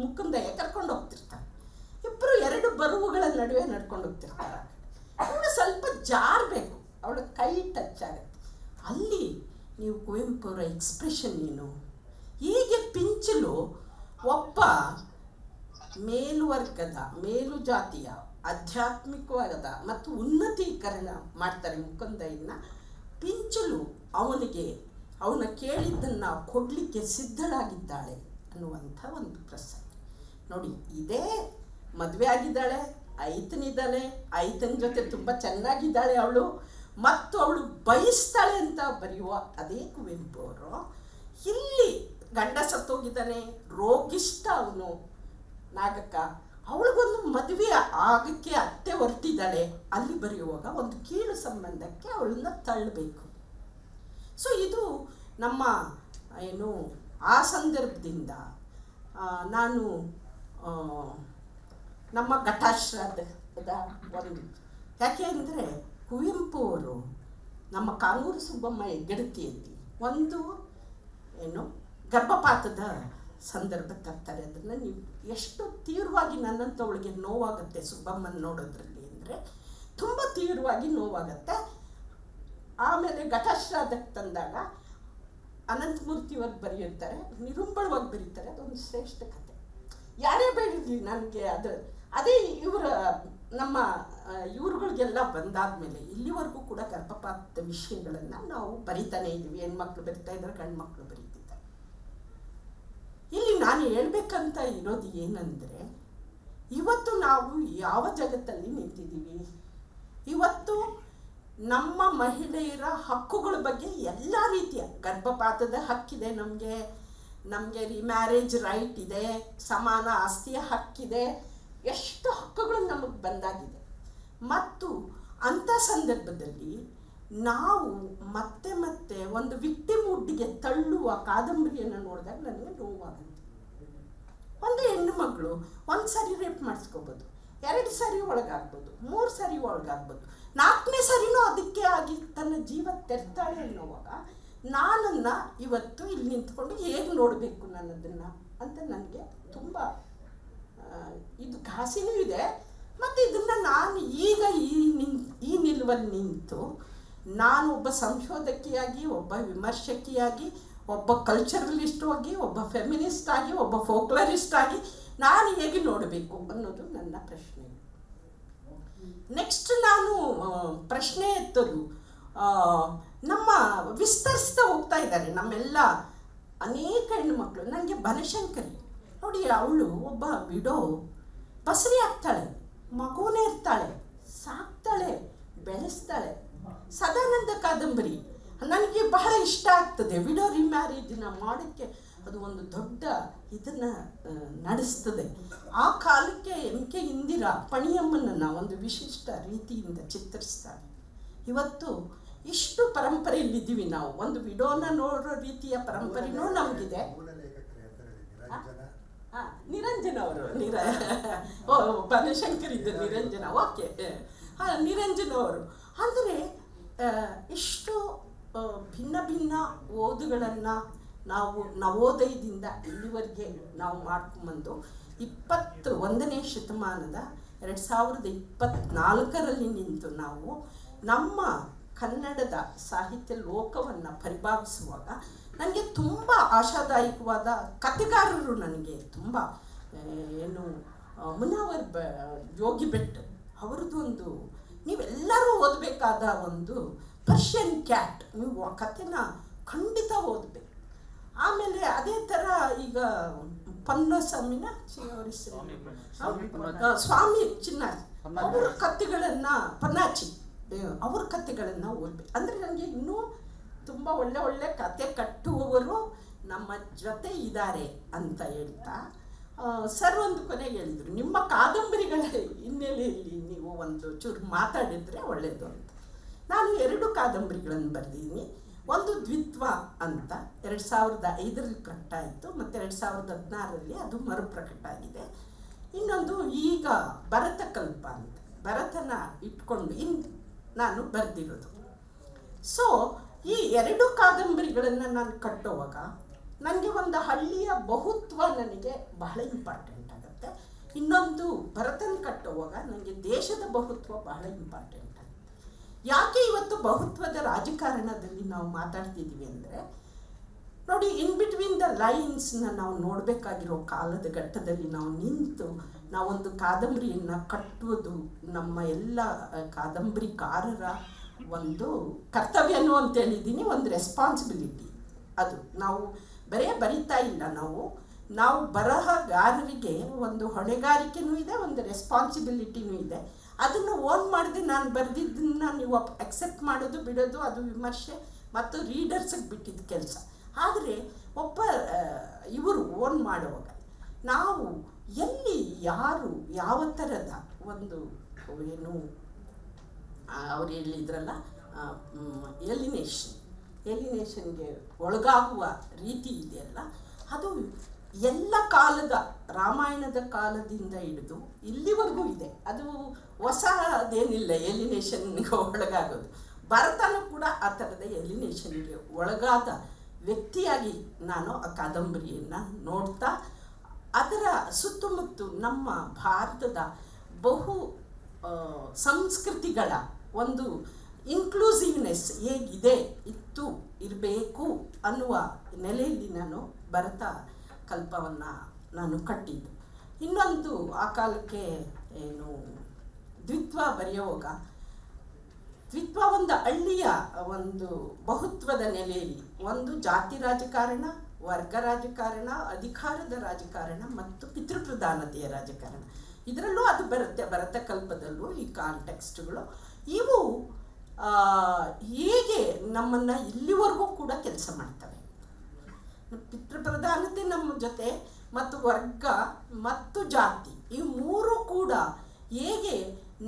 ಮುಕುಂದಯ್ಯ ಕರ್ಕೊಂಡು ಹೋಗ್ತಿರ್ತಾರೆ. ಇಬ್ಬರು 2 ಬರುವುಗಳ ನಡುವೆ ನಡ್ಕೊಂಡು ಹೋಗ್ತಿರ್ತಾರೆ. ಅವಳು ಸ್ವಲ್ಪ ಜಾರಬೇಕು, ಅವಳ ಕೈ ಟಚ್ ಆಗುತ್ತೆ. ಅಲ್ಲಿ ನೀವು ಕುವೆಂಪು ಅವರ ಎಕ್ಸ್ಪ್ರೆಷನ್ ಏನು, ಹೀಗೆ ಪಿಂಚಲು ಒಬ್ಬ ಮೇಲುವರ್ಗದ ಮೇಲು ಜಾತಿಯ ಆಧ್ಯಾತ್ಮಿಕವಾದ ಮತ್ತು ಉನ್ನತೀಕರಣ ಮಾಡ್ತಾರೆ ಮುಕುಂದಯ್ಯನ. ಪಿಂಚಲು ಅವನ ಕೇಳಿದ್ದನ್ನು ಕೊಡಲಿಕ್ಕೆ ಸಿದ್ಧಳಾಗಿದ್ದಾಳೆ ಅನ್ನುವಂಥ ಒಂದು ಪ್ರಸಂಗ ನೋಡಿ. ಇದೇ ಮದುವೆ ಆಗಿದ್ದಾಳೆ, ಐತನಿದ್ದಾಳೆ, ಐತನ ಜೊತೆ ತುಂಬ ಚೆನ್ನಾಗಿದ್ದಾಳೆ ಅವಳು, ಮತ್ತು ಅವಳು ಬಯಸ್ತಾಳೆ ಅಂತ ಬರೆಯುವ ಅದೇ ಕುವೆಂಪು ಅವರು ಇಲ್ಲಿ ಗಂಡ ಸತ್ತೋಗಿದ್ದಾನೆ, ರೋಗಿಷ್ಟ ಅವನು ನಾಗಕ್ಕ, ಅವಳಿಗೊಂದು ಮದುವೆ ಆಗಕ್ಕೆ ಅತ್ತೆ ಹೊರಟಿದ್ದಾಳೆ, ಅಲ್ಲಿ ಬರೆಯುವಾಗ ಒಂದು ಕೀಳು ಸಂಬಂಧಕ್ಕೆ ಅವಳನ್ನ ತಳ್ಳಬೇಕು. ಸೊ ಇದು ನಮ್ಮ ಏನು ಆ ಸಂದರ್ಭದಿಂದ ನಾನು ನಮ್ಮ ಘಟಾಶ್ರಯದ ಒಂದು, ಯಾಕೆ ಅಂದರೆ ಕುವೆಂಪು ಅವರು ನಮ್ಮ ಕಾಂಗೂರು ಸುಬ್ಬಮ್ಮ ಹೆಗ್ಗಡತಿಯಲ್ಲಿ ಒಂದು ಏನು ಗರ್ಭಪಾತದ ಸಂದರ್ಭ ತರ್ತಾರೆ. ಅದನ್ನು ನೀವು ಎಷ್ಟು ತೀವ್ರವಾಗಿ ನನ್ನಂಥವಳಿಗೆ ನೋವಾಗುತ್ತೆ ಸುಬ್ಬಮ್ಮನ ನೋಡೋದ್ರಲ್ಲಿ ಅಂದರೆ ತುಂಬ ತೀವ್ರವಾಗಿ ನೋವಾಗುತ್ತೆ. ಆಮೇಲೆ ಘಟಾಶ್ರಾದಕ್ಕೆ ತಂದಾಗ ಅನಂತಮೂರ್ತಿಯವರು ಬರೆಯುತ್ತಾರೆ, ನಿರುಂಬಳವಾಗಿ ಬರೀತಾರೆ. ಅದೊಂದು ಶ್ರೇಷ್ಠ ಕಥೆ. ಯಾರೇ ಬೇಡಿರಲಿ ನನಗೆ ಅದೇ ನಮ್ಮ ಇವ್ರುಗಳಿಗೆಲ್ಲ ಬಂದಾದ್ಮೇಲೆ ಇಲ್ಲಿವರೆಗೂ ಕೂಡ ಗರ್ಭಪಾತದ ವಿಷಯಗಳನ್ನು ನಾವು ಬರಿತಾನೆ ಇದ್ದೀವಿ. ಹೆಣ್ಮಕ್ಳು ಬರಿತಾ ಇದ್ದಾರೆ, ಗಂಡು ಮಕ್ಕಳು ಬರೀತಿದ್ದಾರೆ. ಇಲ್ಲಿ ನಾನು ಹೇಳ್ಬೇಕಂತ ಇರೋದು ಏನಂದರೆ, ಇವತ್ತು ನಾವು ಯಾವ ಜಗತ್ತಲ್ಲಿ ನಿಂತಿದ್ದೀವಿ, ಇವತ್ತು ನಮ್ಮ ಮಹಿಳೆಯರ ಹಕ್ಕುಗಳ ಬಗ್ಗೆ ಎಲ್ಲ ರೀತಿಯ ಗರ್ಭಪಾತದ ಹಕ್ಕಿದೆ, ನಮಗೆ ರಿಮ್ಯಾರೇಜ್ ರೈಟ್ ಇದೆ, ಸಮಾನ ಆಸ್ತಿಯ ಹಕ್ಕಿದೆ, ಎಷ್ಟು ಹಕ್ಕುಗಳು ನಮಗೆ ಬಂದಾಗಿದೆ. ಮತ್ತು ಅಂಥ ಸಂದರ್ಭದಲ್ಲಿ ನಾವು ಮತ್ತೆ ಮತ್ತೆ ಒಂದು ವಿಕ್ಟಿಮ್ ವುಡ್ಗೆ ತಳ್ಳುವ ಕಾದಂಬರಿಯನ್ನು ನೋಡಿದಾಗ ನನಗೆ ನೋವಾಗುತ್ತೆ. ಒಂದು ಹೆಣ್ಣು ಮಗಳು ಒಂದು ಸಾರಿ ರೇಪ್ ಮಾಡಿಸ್ಕೋಬೋದು, 2 ಸಾರಿ ಒಳಗಾಗ್ಬೋದು, 3 ಸಾರಿ ಒಳಗಾಗ್ಬೋದು, 4ನೇ ಸಾರಿನೂ ಅದಕ್ಕೆ ಆಗಿ ತನ್ನ ಜೀವ ತೆರ್ತಾಳೆ ಅನ್ನೋವಾಗ ನಾನನ್ನು ಇವತ್ತು ಇಲ್ಲಿ ನಿಂತ್ಕೊಂಡು ಹೇಗೆ ನೋಡಬೇಕು ನನ್ನದನ್ನು ಅಂತ ನನಗೆ ತುಂಬ ಇದು ಘಾಸಿನೂ ಇದೆ. ಮತ್ತು ಇದನ್ನು ನಾನು ಈಗ ಈ ನಿಲುವಲ್ಲಿ ನಿಂತು ನಾನು ಒಬ್ಬ ಸಂಶೋಧಕಿಯಾಗಿ, ಒಬ್ಬ ವಿಮರ್ಶಕಿಯಾಗಿ, ಒಬ್ಬ ಕಲ್ಚರಲಿಸ್ಟ್ ಆಗಿ, ಒಬ್ಬ ಫೆಮಿನಿಸ್ಟ್ ಆಗಿ, ಒಬ್ಬ ಫೋಕ್ಲರಿಸ್ಟ್ ಆಗಿ ನಾನು ಹೇಗೆ ನೋಡಬೇಕು ಅನ್ನೋದು ನನ್ನ ಪ್ರಶ್ನೆ. ನೆಕ್ಸ್ಟ್ ನಾನು ಪ್ರಶ್ನೆ ಎತ್ತೋದು, ನಮ್ಮ ವಿಸ್ತರಿಸ್ತಾ ಹೋಗ್ತಾ ಇದ್ದಾರೆ ನಮ್ಮೆಲ್ಲ ಅನೇಕ ಹೆಣ್ಣುಮಕ್ಕಳು. ನನಗೆ ಬನಶಂಕರಿ ನೋಡಿ, ಅವಳು ಒಬ್ಬ ವಿಡೋ, ಬಸರಿ ಆಗ್ತಾಳೆ, ಮಗುನೇ ಇರ್ತಾಳೆ, ಸಾಕ್ತಾಳೆ, ಬೆಳೆಸ್ತಾಳೆ. ಸದಾನಂದ ಕಾದಂಬರಿ ನನಗೆ ಬಹಳ ಇಷ್ಟ ಆಗ್ತದೆ. ವಿಡೋ ರಿಮ್ಯಾರೇಜ್ನ ಮಾಡೋಕ್ಕೆ ಅದು ಒಂದು ದೊಡ್ಡ ಇದನ್ನು ನಡೆಸ್ತದೆ. ಆ ಕಾಲಕ್ಕೆ MK ಇಂದಿರಾ ಪಣಿಯಮ್ಮನನ್ನು ಒಂದು ವಿಶಿಷ್ಟ ರೀತಿಯಿಂದ ಚಿತ್ರಿಸ್ತಾರೆ. ಇವತ್ತು ಇಷ್ಟು ಪರಂಪರೆಯಲ್ಲಿದ್ದೀವಿ ನಾವು, ಒಂದು ವಿಡೋನ ನೋಡೋ ರೀತಿಯ ಪರಂಪರೆನೂ ನಮಗಿದೆ. ನಿರಂಜನ ಅವರು ಬನಶಂಕರ್ ಇದ್ದರು, ನಿರಂಜನ, ಓಕೆ, ನಿರಂಜನ ಅವರು. ಅಂದರೆ ಇಷ್ಟು ಭಿನ್ನ ಭಿನ್ನ ಓದುಗಳನ್ನು ನಾವು ನವೋದಯದಿಂದ ಇಲ್ಲಿವರೆಗೆ ನಾವು ಮಾಡ್ಕೊಂಬಂದು 21ನೇ ಶತಮಾನದ 2024ರಲ್ಲಿ ನಿಂತು ನಾವು ನಮ್ಮ ಕನ್ನಡದ ಸಾಹಿತ್ಯ ಲೋಕವನ್ನು ಪರಿಭಾವಿಸುವಾಗ ನನಗೆ ತುಂಬ ಆಶಾದಾಯಕವಾದ ಕಥೆಗಾರರು ನನಗೆ ತುಂಬ ಏನು ಮುನಾವರ್ ಯೋಗಿ ಭಟ್ ಅವರದ್ದು ಒಂದು, ನೀವೆಲ್ಲರೂ ಓದಬೇಕಾದ ಒಂದು ಪರ್ಷಿಯನ್ ಕ್ಯಾಟ್, ನೀವು ಆ ಕಥೆನ ಖಂಡಿತ ಓದಬೇಕು. ಆಮೇಲೆ ಅದೇ ಥರ ಈಗ ಪನ್ನಸ್ವಾಮಿನ ಸ್ವಾಮಿ ಚಿನ್ನಾರಿ ಅವರ ಕಥೆಗಳನ್ನು, ಪನ್ನಾಚಿ ಅವ್ರ ಕಥೆಗಳನ್ನು ಓದಬೇಕು. ಅಂದರೆ ನನಗೆ ಇನ್ನೂ ತುಂಬ ಒಳ್ಳೆ ಒಳ್ಳೆ ಕತೆ ಕಟ್ಟುವವರು ನಮ್ಮ ಜೊತೆ ಇದ್ದಾರೆ ಅಂತ ಹೇಳ್ತಾ ಸರ್ ಒಂದು ಕೊನೆಗೆ ಹೇಳಿದರು, ನಿಮ್ಮ ಕಾದಂಬರಿಗಳ ಹಿನ್ನೆಲೆಯಲ್ಲಿ ನೀವು ಒಂದು ಚೂರು ಮಾತಾಡಿದರೆ ಒಳ್ಳೆಯದು ಅಂತ. ನಾನು 2 ಕಾದಂಬರಿಗಳನ್ನು ಬರೆದಿದ್ದೀನಿ. ಒಂದು ದ್ವಿತ್ವ ಅಂತ 2005ರಲ್ಲಿ ಪ್ರಕಟ ಆಯಿತು, ಮತ್ತು 2016ರಲ್ಲಿ ಅದು ಮರುಪ್ರಕಟ ಆಗಿದೆ. ಇನ್ನೊಂದು ಈಗ ಭರತಕಲ್ಪ ಅಂತ, ಭರತನ ಇಟ್ಕೊಂಡು ನಾನು ಬರೆದಿರೋದು. ಸೊ ಈ 2 ಕಾದಂಬರಿಗಳನ್ನು ನಾನು ಕಟ್ಟುವಾಗ ನನಗೆ ಒಂದು ಹಳ್ಳಿಯ ಬಹುತ್ವ ನನಗೆ ಬಹಳ ಇಂಪಾರ್ಟೆಂಟ್ ಆಗುತ್ತೆ. ಇನ್ನೊಂದು ಭರತನ ಕಟ್ಟುವಾಗ ನನಗೆ ದೇಶದ ಬಹುತ್ವ ಬಹಳ ಇಂಪಾರ್ಟೆಂಟ್ ಆಗುತ್ತೆ. ಯಾಕೆ ಇವತ್ತು ಬಹುತ್ವದ ರಾಜಕಾರಣದಲ್ಲಿ ನಾವು ಮಾತಾಡ್ತಿದ್ದೀವಿ ಅಂದರೆ, ನೋಡಿ, ಇನ್ ಬಿಟ್ವೀನ್ ದ ಲೈನ್ಸ್ನ ನಾವು ನೋಡಬೇಕಾಗಿರೋ ಕಾಲದ ಘಟ್ಟದಲ್ಲಿ ನಾವು ನಿಂತು ನಾವೊಂದು ಕಾದಂಬರಿಯನ್ನು ಕಟ್ಟುವುದು ನಮ್ಮ ಎಲ್ಲ ಕಾದಂಬರಿಕಾರರ ಒಂದು ಕರ್ತವ್ಯನೂ ಅಂತ ಹೇಳಿದ್ದೀನಿ, ಒಂದು ರೆಸ್ಪಾನ್ಸಿಬಿಲಿಟಿ. ಅದು ನಾವು ಬರೀತಾ ಇಲ್ಲ, ನಾವು ಬರಹಗಾರರಿಗೆ ಒಂದು ಹೊಣೆಗಾರಿಕೆನೂ ಇದೆ, ಒಂದು ರೆಸ್ಪಾನ್ಸಿಬಿಲಿಟಿನೂ ಇದೆ. ಅದನ್ನು ಓನ್ ಮಾಡಿದೆ ನಾನು ಬರೆದಿದ್ದನ್ನು ನೀವು ಅಕ್ಸೆಪ್ಟ್ ಮಾಡೋದು ಬಿಡೋದು ಅದು ವಿಮರ್ಶೆ ಮತ್ತು ರೀಡರ್ಸಿಗೆ ಬಿಟ್ಟಿದ್ದ ಕೆಲಸ. ಆದರೆ ಇವರು ಓನ್ ಮಾಡುವಾಗ ನಾವು ಎಲ್ಲಿ ಯಾರು ಯಾವ ಥರದ ಒಂದು ಏನು ಅವ್ರು ಹೇಳಿದ್ರಲ್ಲ ಎಲಿನೇಷನ್ಗೆ ಒಳಗಾಗುವ ರೀತಿ ಇದೆಯಲ್ಲ, ಅದು ಎಲ್ಲ ಕಾಲದ ರಾಮಾಯಣದ ಕಾಲದಿಂದ ಹಿಡಿದು ಇಲ್ಲಿವರೆಗೂ ಇದೆ. ಅದು ಹೊಸದೇನಿಲ್ಲ ಎಲಿನೇಷನ್ಗೆ ಒಳಗಾಗೋದು. ಭರತನೂ ಕೂಡ ಆ ಥರದ ಎಲಿನೇಷನ್ಗೆ ಒಳಗಾದ ವ್ಯಕ್ತಿಯಾಗಿ ನಾನು ಆ ಕಾದಂಬರಿಯನ್ನು ನೋಡ್ತಾ ಅದರ ಸುತ್ತಮುತ್ತ ನಮ್ಮ ಭಾರತದ ಬಹು ಸಂಸ್ಕೃತಿಗಳ ಒಂದು ಇನ್ಕ್ಲೂಸಿವ್ನೆಸ್ ಹೇಗಿದೆ ಇರಬೇಕು ಅನ್ನುವ ನೆಲೆಯಲ್ಲಿ ನಾನು ಭರತ ಕಲ್ಪವನ್ನು ನಾನು ಕಟ್ಟಿದ್ದು. ಇನ್ನೊಂದು ಆ ಕಾಲಕ್ಕೆ ಏನು ದ್ವಿತ್ವ ಬರೆಯುವಾಗ ದ್ವಿತ್ವ ಒಂದು ಹಳ್ಳಿಯ ಒಂದು ಬಹುತ್ವದ ನೆಲೆಯಲ್ಲಿ ಒಂದು ಜಾತಿ ರಾಜಕಾರಣ, ವರ್ಗ ರಾಜಕಾರಣ, ಅಧಿಕಾರದ ರಾಜಕಾರಣ ಮತ್ತು ಪಿತೃಪ್ರಧಾನತೆಯ ರಾಜಕಾರಣ, ಇದರಲ್ಲೂ ಅದು ಬರುತ್ತೆ. ಭರತಕಲ್ಪದಲ್ಲೂ ಈ ಕಾಂಟೆಕ್ಸ್ಟ್ಗಳು ಇವು ಹೇಗೆ ನಮ್ಮನ್ನು ಇಲ್ಲಿವರೆಗೂ ಕೂಡ ಕೆಲಸ ಮಾಡ್ತವೆ. ಪಿತೃಪ್ರಧಾನತೆ ನಮ್ಮ ಜೊತೆ ಮತ್ತು ವರ್ಗ ಮತ್ತು ಜಾತಿ ಈ ಮೂರೂ ಕೂಡ ಹೇಗೆ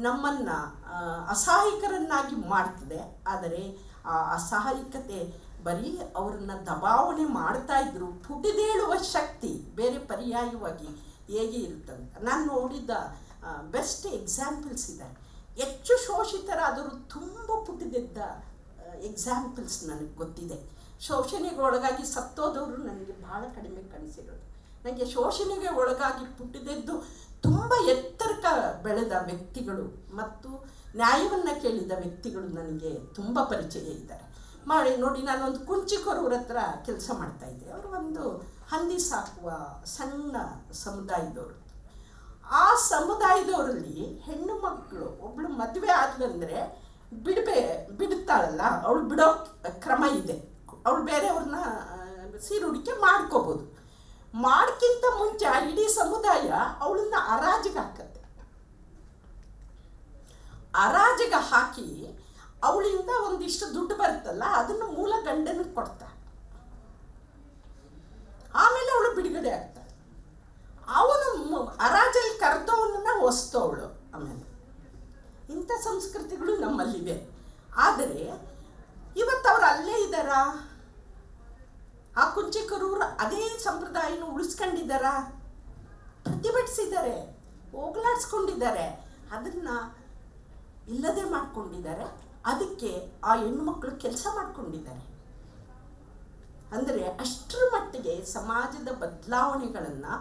ನಮ್ಮನ್ನು ಅಸಹಾಯಕರನ್ನಾಗಿ ಮಾಡ್ತದೆ. ಆದರೆ ಆ ಅಸಹಾಯಕತೆ ಬರೀ ಅವರನ್ನು ದಬಾವಣೆ ಮಾಡ್ತಾ ಇದ್ರು, ಪುಟಿದೇಳುವ ಶಕ್ತಿ ಬೇರೆ ಪರ್ಯಾಯವಾಗಿ ಹೇಗೆ ಇರ್ತದೆ. ನಾನು ನೋಡಿದ ಬೆಸ್ಟ್ ಎಕ್ಸಾಂಪಲ್ಸ್ ಇದೆ. ಹೆಚ್ಚು ಶೋಷಿತರಾದರೂ ತುಂಬ ಪುಟಿದೆದ್ದ ಎಕ್ಸಾಂಪಲ್ಸ್ ನನಗೆ ಗೊತ್ತಿದೆ. ಶೋಷಣೆಗೆ ಒಳಗಾಗಿ ಸತ್ತೋದವರು ನನಗೆ ಬಹಳ ಕಡಿಮೆ ಕಾಣಿಸಿರೋದು. ನನಗೆ ಶೋಷಣೆಗೆ ಒಳಗಾಗಿ ಪುಟ್ಟಿದೆದ್ದು ತುಂಬ ಎತ್ತರಕ್ಕೆ ಬೆಳೆದ ವ್ಯಕ್ತಿಗಳು ಮತ್ತು ನ್ಯಾಯವನ್ನು ಕೇಳಿದ ವ್ಯಕ್ತಿಗಳು ನನಗೆ ತುಂಬ ಪರಿಚಯ ಇದ್ದಾರೆ. ನೋಡಿ, ನಾನೊಂದು ಕುಂಚಿಕೊರವ್ರ ಹತ್ರ ಕೆಲಸ ಮಾಡ್ತಾಯಿದ್ದೆ. ಅವರು ಒಂದು ಹಂದಿ ಸಾಕುವ ಸಣ್ಣ ಸಮುದಾಯದವರು. ಆ ಸಮುದಾಯದವರಲ್ಲಿ ಹೆಣ್ಣು ಮಕ್ಕಳು ಒಬ್ಬಳು ಮದುವೆ ಆದ್ಲಂದರೆ ಬಿಡ್ತಾಳಲ್ಲ, ಅವಳು ಬಿಡೋ ಕ್ರಮ ಇದೆ. ಅವಳು ಬೇರೆಯವ್ರನ್ನ ಸೀರುಡಿಕೆ ಮಾಡ್ಕೋಬೋದು. ಮಾಡ್ಕಿಂತ ಮುಂಚೆ ಇಡೀ ಸಮುದಾಯ ಅವಳನ್ನ ಹರಾಜಿಗೆ ಹಾಕತ್ತೆ. ಹರಾಜಿಗೆ ಹಾಕಿ ಅವಳಿಂದ ಒಂದಿಷ್ಟು ದುಡ್ಡು ಬರುತ್ತಲ್ಲ, ಅದನ್ನು ಮೂಲ ಗಂಡನಿಗೆ ಕೊಡ್ತಾಳೆ. ಆಮೇಲೆ ಅವಳು ಬಿಡುಗಡೆ ಆಗ್ತಾಳೆ. ಅವನು ಹರಾಜಲ್ಲಿ ಕರೆದವನನ್ನ ಹೊಸ್ತವಳು. ಆಮೇಲೆ ಇಂಥ ಸಂಸ್ಕೃತಿಗಳು ನಮ್ಮಲ್ಲಿವೆ. ಆದರೆ ಇವತ್ತು ಅವ್ರು ಅಲ್ಲೇ ಇದ್ದಾರಾ? ಆ ಕುಂಚಿಕರೂರು ಅದೇ ಸಂಪ್ರದಾಯನ ಉಳಿಸ್ಕೊಂಡಿದ್ದಾರ? ಪ್ರತಿಭಟಿಸಿದ್ದಾರೆ, ಹೋಗ್ಲಾಡ್ಸ್ಕೊಂಡಿದ್ದಾರೆ, ಅದನ್ನು ಇಲ್ಲದೆ ಮಾಡ್ಕೊಂಡಿದ್ದಾರೆ. ಅದಕ್ಕೆ ಆ ಹೆಣ್ಣುಮಕ್ಕಳು ಕೆಲಸ ಮಾಡ್ಕೊಂಡಿದ್ದಾರೆ. ಅಂದರೆ ಅಷ್ಟರ ಮಟ್ಟಿಗೆ ಸಮಾಜದ ಬದಲಾವಣೆಗಳನ್ನು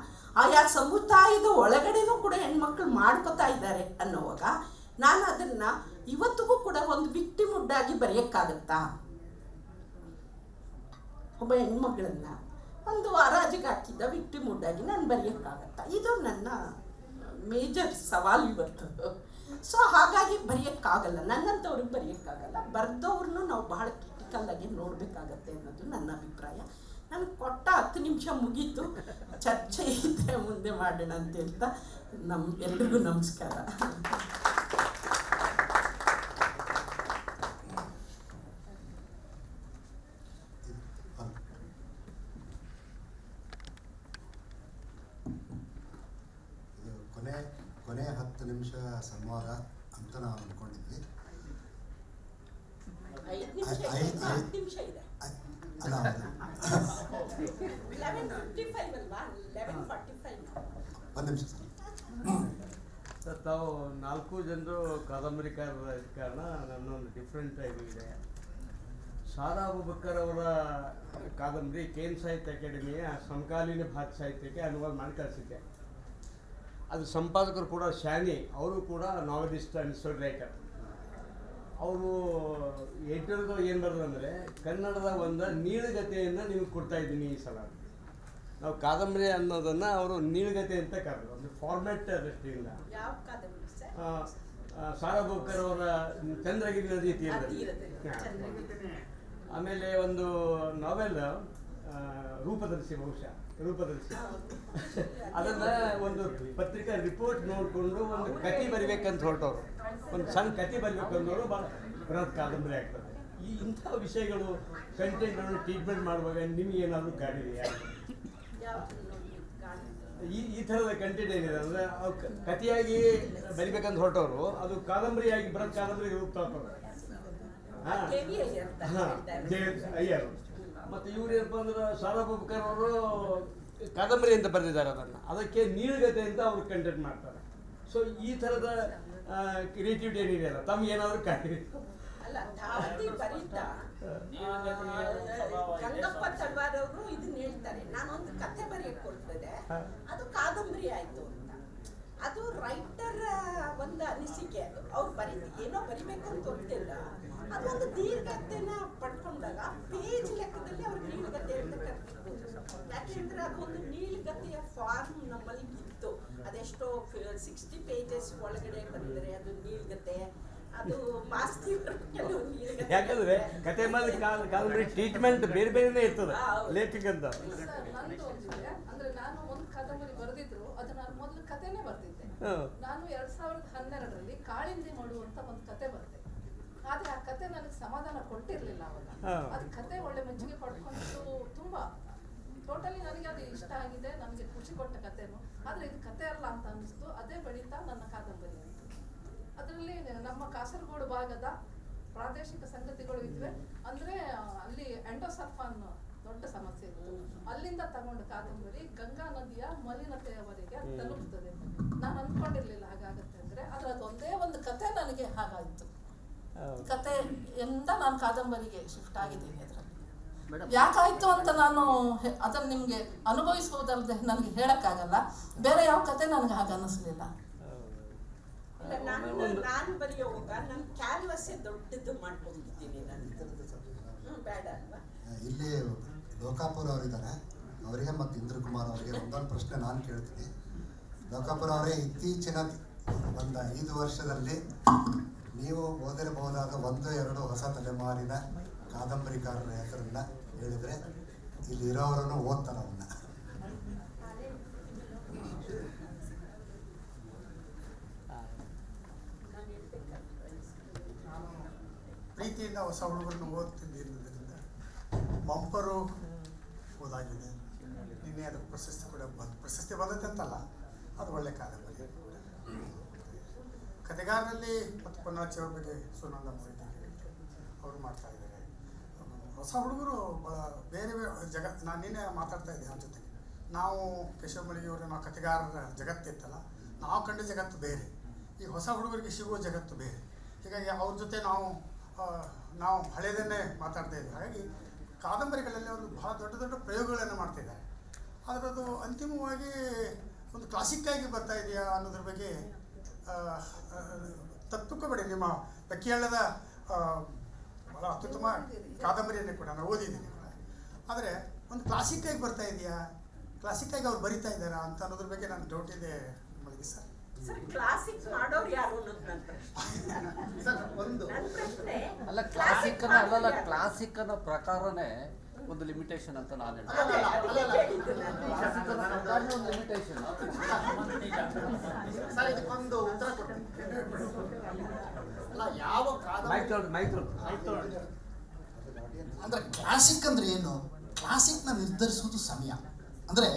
ಆಯಾ ಸಮುದಾಯದ ಒಳಗಡೆನೂ ಕೂಡ ಹೆಣ್ಮಕ್ಳು ಮಾಡ್ಕೋತಾ ಇದ್ದಾರೆ ಅನ್ನೋವಾಗ ನಾನು ಅದನ್ನು ಇವತ್ತಿಗೂ ಕೂಡ ಒಂದು ವಿಕ್ಟಿಮುಡ್ಡಾಗಿ ಬರೆಯೋಕ್ಕಾಗತ್ತಾ? ಒಬ್ಬ ಹೆಣ್ಮಗಳನ್ನ ಒಂದು ಹರಾಜಿಗೆ ಹಾಕಿದ್ದ ವಿಕ್ಟಿಮುಡ್ಡಾಗಿ ನಾನು ಬರೆಯೋಕ್ಕಾಗತ್ತಾ? ಇದು ನನ್ನ ಮೇಜರ್ ಸವಾಲು ಇವತ್ತು. ಸೊ ಹಾಗಾಗಿ ಬರೆಯೋಕ್ಕಾಗಲ್ಲ, ನನ್ನಂಥವ್ರಿಗೆ ಬರೆಯೋಕ್ಕಾಗಲ್ಲ. ಬರೆದವ್ರನ್ನೂ ನಾವು ಬಹಳ ಕ್ರಿಟಿಕಲ್ಲಾಗಿ ನೋಡಬೇಕಾಗತ್ತೆ ಅನ್ನೋದು ನನ್ನ ಅಭಿಪ್ರಾಯ. ನನಗೆ ಕೊಟ್ಟ 10 ನಿಮಿಷ ಮುಗೀತು. ಚರ್ಚೆ ಇದ್ದರೆ ಮುಂದೆ ಮಾಡೋಣ ಅಂತ ಹೇಳ್ತಾ ಎಲ್ರಿಗೂ ನಮಸ್ಕಾರ. ಕೊನೆ 10 ನಿಮಿಷ ಸಂವಾದ ಅಂತ ನಾವು ಅಂದ್ಕೊಂಡಿದ್ವಿ. 5 ನಿಮಿಷ ಇದೆ. ಅಲ್ಲ, 11:55 ಅಲ್ವಾ? 11:45 ಒಂದು ನಿಮಿಷ ಸರ್. ತಾವು 4 ಜನರು ಕಾದಂಬರಿಕಾರರ ಕಾರಣ ನನ್ನೊಂದು ಡಿಫ್ರೆಂಟ್ ಇದು ಇದೆ. ಸಾರಾ ಅಬೂಬಕ್ಕರ್ ಅವರ ಕಾದಂಬರಿ ಕೇನ್ ಸಾಹಿತ್ಯ ಅಕಾಡೆಮಿಯ ಸಮಕಾಲೀನ ಭಾರತ ಸಾಹಿತ್ಯಕ್ಕೆ ಅನುವಾದ ಮಾಡಿ ಕಳಿಸಿದ್ದೆ. ಅದು ಸಂಪಾದಕರು ಕೂಡ ಶಾನಿ, ಅವರು ಕೂಡ ನಾವೆಲಿಸ್ಟ್ ಆ್ಯಂಡ್ ಸ್ಟೋರಿ ರೈಟರ್. ಅವರು ಏಟರ್ದು ಏನು ಬರೋದಂದರೆ ಕನ್ನಡದ ಒಂದು ನೀಳುಗತೆಯನ್ನು ನಿಮಗೆ ಕೊಡ್ತಾ ಇದ್ದೀನಿ ಈ ಸಲ. ನಾವು ಕಾದಂಬರಿ ಅನ್ನೋದನ್ನು ಅವರು ನೀಳುಗತೆ ಅಂತ ಕರೆದ್ರು, ಒಂದು ಫಾರ್ಮ್ಯಾಟ್ ದೃಷ್ಟಿಯಿಂದ. ಯಾವ ಕಾದಂಬರಿ ಸರ್? ಸಾರಾಬೋಕರ್ ಅವರ ಚಂದ್ರಗಿರಿ ನದಿ ತೀರದಲ್ಲಿ. ಆಮೇಲೆ ಒಂದು ನಾವೆಲ್ ರೂಪದರ್ಶಿ, ಬಹುಶಃ ರೂಪದರ್ಶಿ, ಅದನ್ನು ಒಂದು ಪತ್ರಿಕಾ ರಿಪೋರ್ಟ್ ನೋಡಿಕೊಂಡು ಒಂದು ಕತೆ ಬರಿಬೇಕಂತ ಹೊರಟವರು, ಒಂದು ಸಣ್ಣ ಕತೆ ಬರಿಬೇಕಂದವರು ಬೃಹತ್ ಕಾದಂಬರಿ ಆಗ್ತದೆ. ಇಂಥ ವಿಷಯಗಳು ಕಂಟೆಂಟನ್ನು ಟ್ರೀಟ್ಮೆಂಟ್ ಮಾಡುವಾಗ ನಿಮಗೇನಾದರೂ ಕಾಡಿದೆಯಾ? ಈ ಥರದ ಕಂಟೆಂಟ್ ಏನಿದೆ ಅಂದರೆ ಕಥೆಯಾಗಿ ಬರಿಬೇಕಂತ ಹೊರಟವರು ಅದು ಕಾದಂಬರಿಯಾಗಿ ಬೃಹತ್ ಕಾದಂಬರಿ ರೂಪ ತಗೋತಾರೆ. ಅಯ್ಯರು ಮತ್ತು ಇವ್ರು ಏನಪ್ಪ ಅಂದ್ರೆ ಸಾರಾಬೋಕರ್ ಅವರು ಕಾದಂಬರಿ ಅಂತ ಬರೆದಿದ್ದಾರೆ, ಅದಕ್ಕೆ ನೀಳುಗತೆ ಅಂತ ಅವ್ರು ಕಂಟೆಂಟ್ ಮಾಡ್ತಾರೆ. ಸೊ ಈ ಥರದ ಕ್ರಿಯೇಟಿವಿಟಿ ಏನಿದೆಯಲ್ಲ ತಮ್ಗೇನಾದರೂ ಕಾಡಿದೆ? ಅಲ್ಲ, ಧಾವತಿ ಬರೀತಾ ಗಂಗಪ್ಪ ತಳವಾರ್ ಅವರು ಇದನ್ನ ಹೇಳ್ತಾರೆ, ನಾನೊಂದು ಕಥೆ ಬರೆಯಕ್ಕೆ ಕೊಡ್ತದೆ, ಅದು ಕಾದಂಬರಿ ಆಯ್ತು ಅಂತ. ಅದು ರೈಟರ್ ಒಂದು ಅನಿಸಿಕೆ, ಅದು ಅವ್ರು ಏನೋ ಬರಿಬೇಕಂತ ಗೊತ್ತಿಲ್ಲ, ಅದೊಂದು ದೀರ್ಘತೆನ ಪಡ್ಕೊಂಡಾಗ ಪೇಜ್ ಲೆಕ್ಕದಲ್ಲಿ ಅವ್ರು ನೀಳುಗತೆ ಅಂತ ಕರ್ತಿರ್ಬೋದು. ಯಾಕೆಂದ್ರೆ ಅದೊಂದು ನೀಳುಗತೆಯ ಫಾರ್ಮ್ ನಮ್ಮಲ್ಲಿ ಇತ್ತು. ಅದೆಷ್ಟೋ 60 ಪೇಜಸ್ ಒಳಗಡೆ ಬಂದರೆ ಅದು ನೀಳುಗತೆ, ಅದು ಮಾಸ್ತಿ ಕೆಲವು ನೀಳುಗತೆ. ಯಾಕಂದ್ರೆ ಕತೆ ಮೇಲೆ ಕಾದಂಬರಿ ಟ್ರೀಟ್ಮೆಂಟ್ ಬೇರೆ ಬೇರೆನೇ ಇರ್ತದೆ ಲೇಖಕಂತ. ನಂದು ಒಂದಿದೆ, ಅಂದ್ರೆ ನಾನು ಒಂದು ಕಾದಂಬರಿ ಬರೆದಿದ್ರು, ಅದು ನಾನು ಮೊದಲು ಕತೆನೇ ಬರ್ತಿದ್ದೆ. ನಾನು 2012ರಲ್ಲಿ ಕಾಳಿಂದಿ ಮಡು ಅಂತ ಒಂದು ಕತೆ ಬರ್ದೆ. ಆದ್ರೆ ಆ ಕತೆ ನನಗೆ ಸಮಾಧಾನ ಕೊಟ್ಟಿರ್ಲಿಲ್ಲ ಅವಾಗ. ಅದು ಕತೆ ಒಳ್ಳೆ ಮೆಚ್ಚುಗೆ ಪಡ್ಕೊಂಡು ತುಂಬಾ ಟೋಟಲಿ ನನಗೆ ಅದು ಇಷ್ಟ ಆಗಿದೆ, ನನಗೆ ಖುಷಿ ಕೊಟ್ಟ ಕತೆನು. ಆದ್ರೆ ಇದು ಕತೆ ಅಲ್ಲ ಅಂತ ಅನಿಸ್ತು. ಅದೇ ಬೆಳೀತಾ ನನ್ನ ಕಾದಂಬರಿ ಆಯಿತು. ಅದರಲ್ಲಿ ನಮ್ಮ ಕಾಸರಗೋಡು ಭಾಗದ ಪ್ರಾದೇಶಿಕ ಸಂಗತಿಗಳು ಇದ್ವೆ. ಅಂದ್ರೆ ಅಲ್ಲಿ ಎಂಡೋಸಲ್ಫಾನ್ ದೊಡ್ಡ ಸಮಸ್ಯೆ ಇತ್ತು. ಅಲ್ಲಿಂದ ತಗೊಂಡು ಕಾದಂಬರಿ ಗಂಗಾ ನದಿಯ ಮಲಿನತೆಯವರೆಗೆ ಅದು ತಲುಪ್ತದೆ. ನಾನು ಅಂದ್ಕೊಂಡಿರ್ಲಿಲ್ಲ ಹಾಗಾಗತ್ತೆ ಅಂದ್ರೆ, ಆದ್ರೆ ಅದೊಂದೇ ಒಂದು ಕತೆ ನನಗೆ ಹಾಗಾಯ್ತು. ಕತೆಯಿಂದ ನಾನು ಕಾದಂಬರಿಗೆ ಶಿಫ್ಟ್ ಆಗಿದ್ದೀನಿ. ಅದರಲ್ಲಿ ಯಾಕಾಯ್ತು ಅಂತ ನಾನು ಅದನ್ನ ನಿಮ್ಗೆ ಅನುಭವಿಸುವುದಲ್ಲದೆ ನನಗೆ ಹೇಳಕ್ಕಾಗಲ್ಲ. ಬೇರೆ ಯಾವ ಕತೆ ನನಗೆ ಹಾಗೆ ಅನ್ನಿಸ್ಲಿಲ್ಲ. ನಾನು ಬರೆಯುವಾಗ ನಾನು ಕ್ಯಾನ್ವಸ್ಸೇ ದೊಡ್ಡದು ಮಾಡ್ಕೊಂಡಿದ್ದೀನಿ. ಬೇಡ ಅಲ್ವಾ? ಇಲ್ಲಿ ಲೋಕಾಪುರ ಅವರಿದ್ದಾರೆ, ಅವರಿಗೆ ಮತ್ತು ಇಂದ್ರಕುಮಾರ್ ಅವರಿಗೆ ಒಂದೊಂದು ಪ್ರಶ್ನೆ ನಾನು ಕೇಳ್ತೀನಿ. ಲೋಕಾಪುರ ಅವರೇ, ಇತ್ತೀಚಿನ ಒಂದು 5 ವರ್ಷದಲ್ಲಿ ನೀವು ಓದಿರಬಹುದಾದ 1-2 ಹೊಸ ತಲೆಮಾರಿನ ಕಾದಂಬರಿಕಾರರ ಹೆಸರನ್ನ ಹೇಳಿದರೆ ಇಲ್ಲಿರೋರನ್ನು ಓದ್ತಾರೆ ಅವನ್ನ. ಪ್ರೀತಿಯಿಂದ ಹೊಸ ಹುಡುಗರನ್ನು ಓದ್ತಿದ್ದರಿಂದ ಬಂಪರು ಓದಾಗಿದೆ. ನಿನ್ನೆ ಅದಕ್ಕೆ ಪ್ರಶಸ್ತಿ ಕೂಡ ಪ್ರಶಸ್ತಿ ಬಂದತೆ ಅಂತಲ್ಲ, ಅದು ಒಳ್ಳೆ ಕಾದಂಬರಿ. ಕಥೆಗಾರರಲ್ಲಿ ಮತ್ತು ಪೊನ್ನಾಚಿ ಅವ್ರ ಬಗ್ಗೆ ಸುನಂದ ಮೊಯ್ತಿ ಅವರು ಮಾಡ್ತಾ ಇದ್ದಾರೆ. ಹೊಸ ಹುಡುಗರು ಭಾಳ ಬೇರೆ ಜಗತ್ತು. ನಾನು ನಿನ್ನೆ ಮಾತಾಡ್ತಾ ಇದ್ದೆ ಅವ್ರ ಜೊತೆಗೆ. ನಾವು ಕೇಶವ ಮಳಿಗೆಯವರು, ನಾವು ಕಥೆಗಾರರ ಜಗತ್ತಿತ್ತಲ್ಲ, ನಾವು ಕಂಡ ಜಗತ್ತು ಬೇರೆ, ಈ ಹೊಸ ಹುಡುಗರಿಗೆ ಸಿಗುವ ಜಗತ್ತು ಬೇರೆ. ಹೀಗಾಗಿ ಅವ್ರ ಜೊತೆ ನಾವು ಹಳೆಯದನ್ನೇ ಮಾತಾಡ್ತಾ ಇದ್ವಿ. ಹಾಗಾಗಿ ಕಾದಂಬರಿಗಳಲ್ಲಿ ಒಂದು ಬಹಳ ದೊಡ್ಡ ದೊಡ್ಡ ಪ್ರಯೋಗಗಳನ್ನು ಮಾಡ್ತಿದ್ದಾರೆ. ಆದರೆ ಅದು ಅಂತಿಮವಾಗಿ ಒಂದು ಕ್ಲಾಸಿಕ್ಕಾಗಿ ಬರ್ತಾ ಇದೆಯಾ ಅನ್ನೋದ್ರ ಬಗ್ಗೆ ತಪ್ಪುಕೋಬೇಡಿ. ನಿಮ್ಮ ಪಕ್ಕಿಹಳ್ಳದ ಭಾಳ ಅತ್ಯುತ್ತಮ ಕಾದಂಬರಿಯನ್ನೇ ಕೂಡ ನಾನು ಓದಿದ್ದೀನಿ. ಆದರೆ ಒಂದು ಕ್ಲಾಸಿಕ್ಕಾಗಿ ಬರ್ತಾ ಇದೆಯಾ, ಕ್ಲಾಸಿಕ್ಕಾಗಿ ಅವ್ರು ಬರಿತಾ ಇದ್ದಾರಾ ಅಂತ ಅನ್ನೋದ್ರ ಬಗ್ಗೆ ನಾನು ಡೌಟ್ ಇದೆ ನಿಮಗೆ ಸರ್. ಕ್ಲಾಸಿಕ್ ಮಾಡೋರು ಯಾರು ಅನ್ನೋದು ನನ್ನ ಪ್ರಶ್ನೆ. ಸರ್ ಒಂದು ಅಲ್ಲ, ಕ್ಲಾಸಿಕ್ ಅಲ್ಲ, ಕ್ಲಾಸಿಕ್ ಅನ್ನೋ ಪ್ರಕಾರನೇ ಒಂದು ಲಿಮಿಟೇಷನ್ ಅಂತ ನಾನು ಲಿಮಿಟೇಷನ್. ಸರ್ ಇದಕ್ಕೊಂದು ಉತ್ತರ ಕೊಡ್ತೀನಿ. ಅಲ್ಲ, ಯಾವ ಅಂದರೆ ಕ್ಲಾಸಿಕ್ ಅಂದರೆ ಏನು? ಕ್ಲಾಸಿಕ್ನ ನಿರ್ಧರಿಸುವುದು ಸಮಯ. ಅಂದರೆ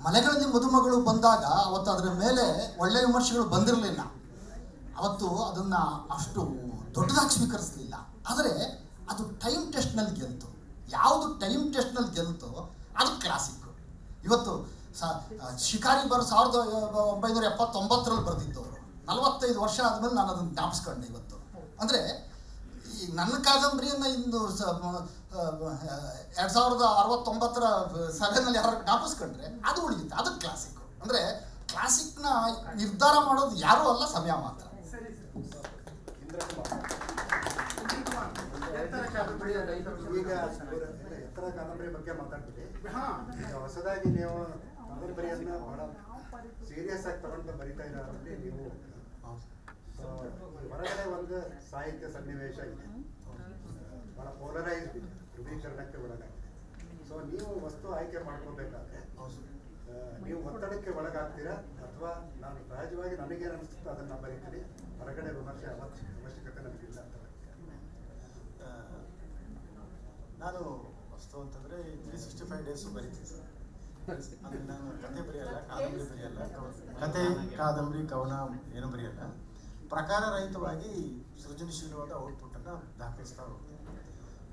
ಮನೆಗಳಲ್ಲಿ ಮದುಮಗಳು ಬಂದಾಗ ಅವತ್ತು ಅದರ ಮೇಲೆ ಒಳ್ಳೆಯ ವಿಮರ್ಶೆಗಳು ಬಂದಿರಲಿಲ್ಲ. ಅವತ್ತು ಅದನ್ನು ಅಷ್ಟು ದೊಡ್ಡದಾಗಿ ಸ್ವೀಕರಿಸಲಿಲ್ಲ. ಆದರೆ ಅದು ಟೈಮ್ ಟೆಸ್ಟ್ನಲ್ಲಿ ಗೆಲ್ತು. ಯಾವುದು ಟೈಮ್ ಟೆಸ್ಟ್ನಲ್ಲಿ ಗೆಲ್ತೋ ಅದು ಕ್ಲಾಸಿಕ್ಕು. ಇವತ್ತು ಶಿಕಾರಿ 1979ರಲ್ಲಿ ಬರೆದಿದ್ದವರು 45 ವರ್ಷ ಆದಮೇಲೆ ನಾನು ಅದನ್ನು ಜ್ಞಾಪಿಸ್ಕೊಂಡೆ ಇವತ್ತು. ಅಂದರೆ ಈ ನನ್ನ ಕಾದಂಬರಿಯನ್ನು ಇಂದು 2069ರ ಸಭೆಯಲ್ಲಿ ಯಾರು ಜ್ಞಾಪಿಸ್ಕೊಂಡ್ರೆ ಅದು ಉಳಿಯುತ್ತೆ. ಅದು ಕ್ಲಾಸಿಕ್ಕು. ಅಂದರೆ ಕ್ಲಾಸಿಕ್ನ ನಿರ್ಧಾರ ಮಾಡೋದು ಯಾರೂ ಅಲ್ಲ, ಸಮಯ ಮಾತ್ರ. ಈಗ ಎತ್ತರ ಕಾದಂಬರಿ ಬಗ್ಗೆ ಮಾತಾಡ್ತೀವಿ. ಹಾಂ ಈಗ ಹೊಸದಾಗಿ ನೀವು ಕಾದಂಬರಿಯನ್ನ ಬಹಳ ಸೀರಿಯಸ್ ಆಗಿ ತಗೊಂಡು ಬರಿತಾ ಇರೋದ್ರಲ್ಲಿ ನೀವು ಹೊರಗಡೆ ಒಂದು ಸಾಹಿತ್ಯ ಸನ್ನಿವೇಶ ಇದೆ, ಬಹಳ ಪೋಲರೈಸ್ಡ್ ಇದೆ, ಧ್ರುವೀಕರಣಕ್ಕೆ ಒಳಗಾಗಿದೆ. ಸೊ ನೀವು ವಸ್ತು ಆಯ್ಕೆ ಮಾಡ್ಕೋಬೇಕಾದ್ರೆ ನೀವು ಒತ್ತಡಕ್ಕೆ ಒಳಗಾಗ್ತೀರಾ ಅಥವಾ ನಾನು ಸಹಜವಾಗಿ ನನಗೇನು ಅನಿಸುತ್ತೋ ಅದನ್ನು ಬರೀತೀನಿ, ಹೊರಗಡೆ ವಿಮರ್ಶೆ ಅವಶ್ಯಕತೆ ನನಗಿಲ್ಲ ಅಂತ. ನಾನು ವಸ್ತು ಅಂತಂದರೆ 365 ಡೇಸು ಬರಿತೀನಿ ಸರ್. ಅಂದರೆ ನಾನು ಕತೆ ಬರೆಯಲ್ಲ, ಕಾದಂಬರಿ ಬರೆಯಲ್ಲ, ಕತೆ ಕಾದಂಬರಿ ಕವನ ಏನು ಬರೆಯಲ್ಲ. ಪ್ರಕಾರ ರಹಿತವಾಗಿ ಸೃಜನಶೀಲವಾದ ಔಟ್ಪುಟ್ಟನ್ನು ದಾಖಲಿಸ್ತಾ ಹೋಗ್ತೀನಿ.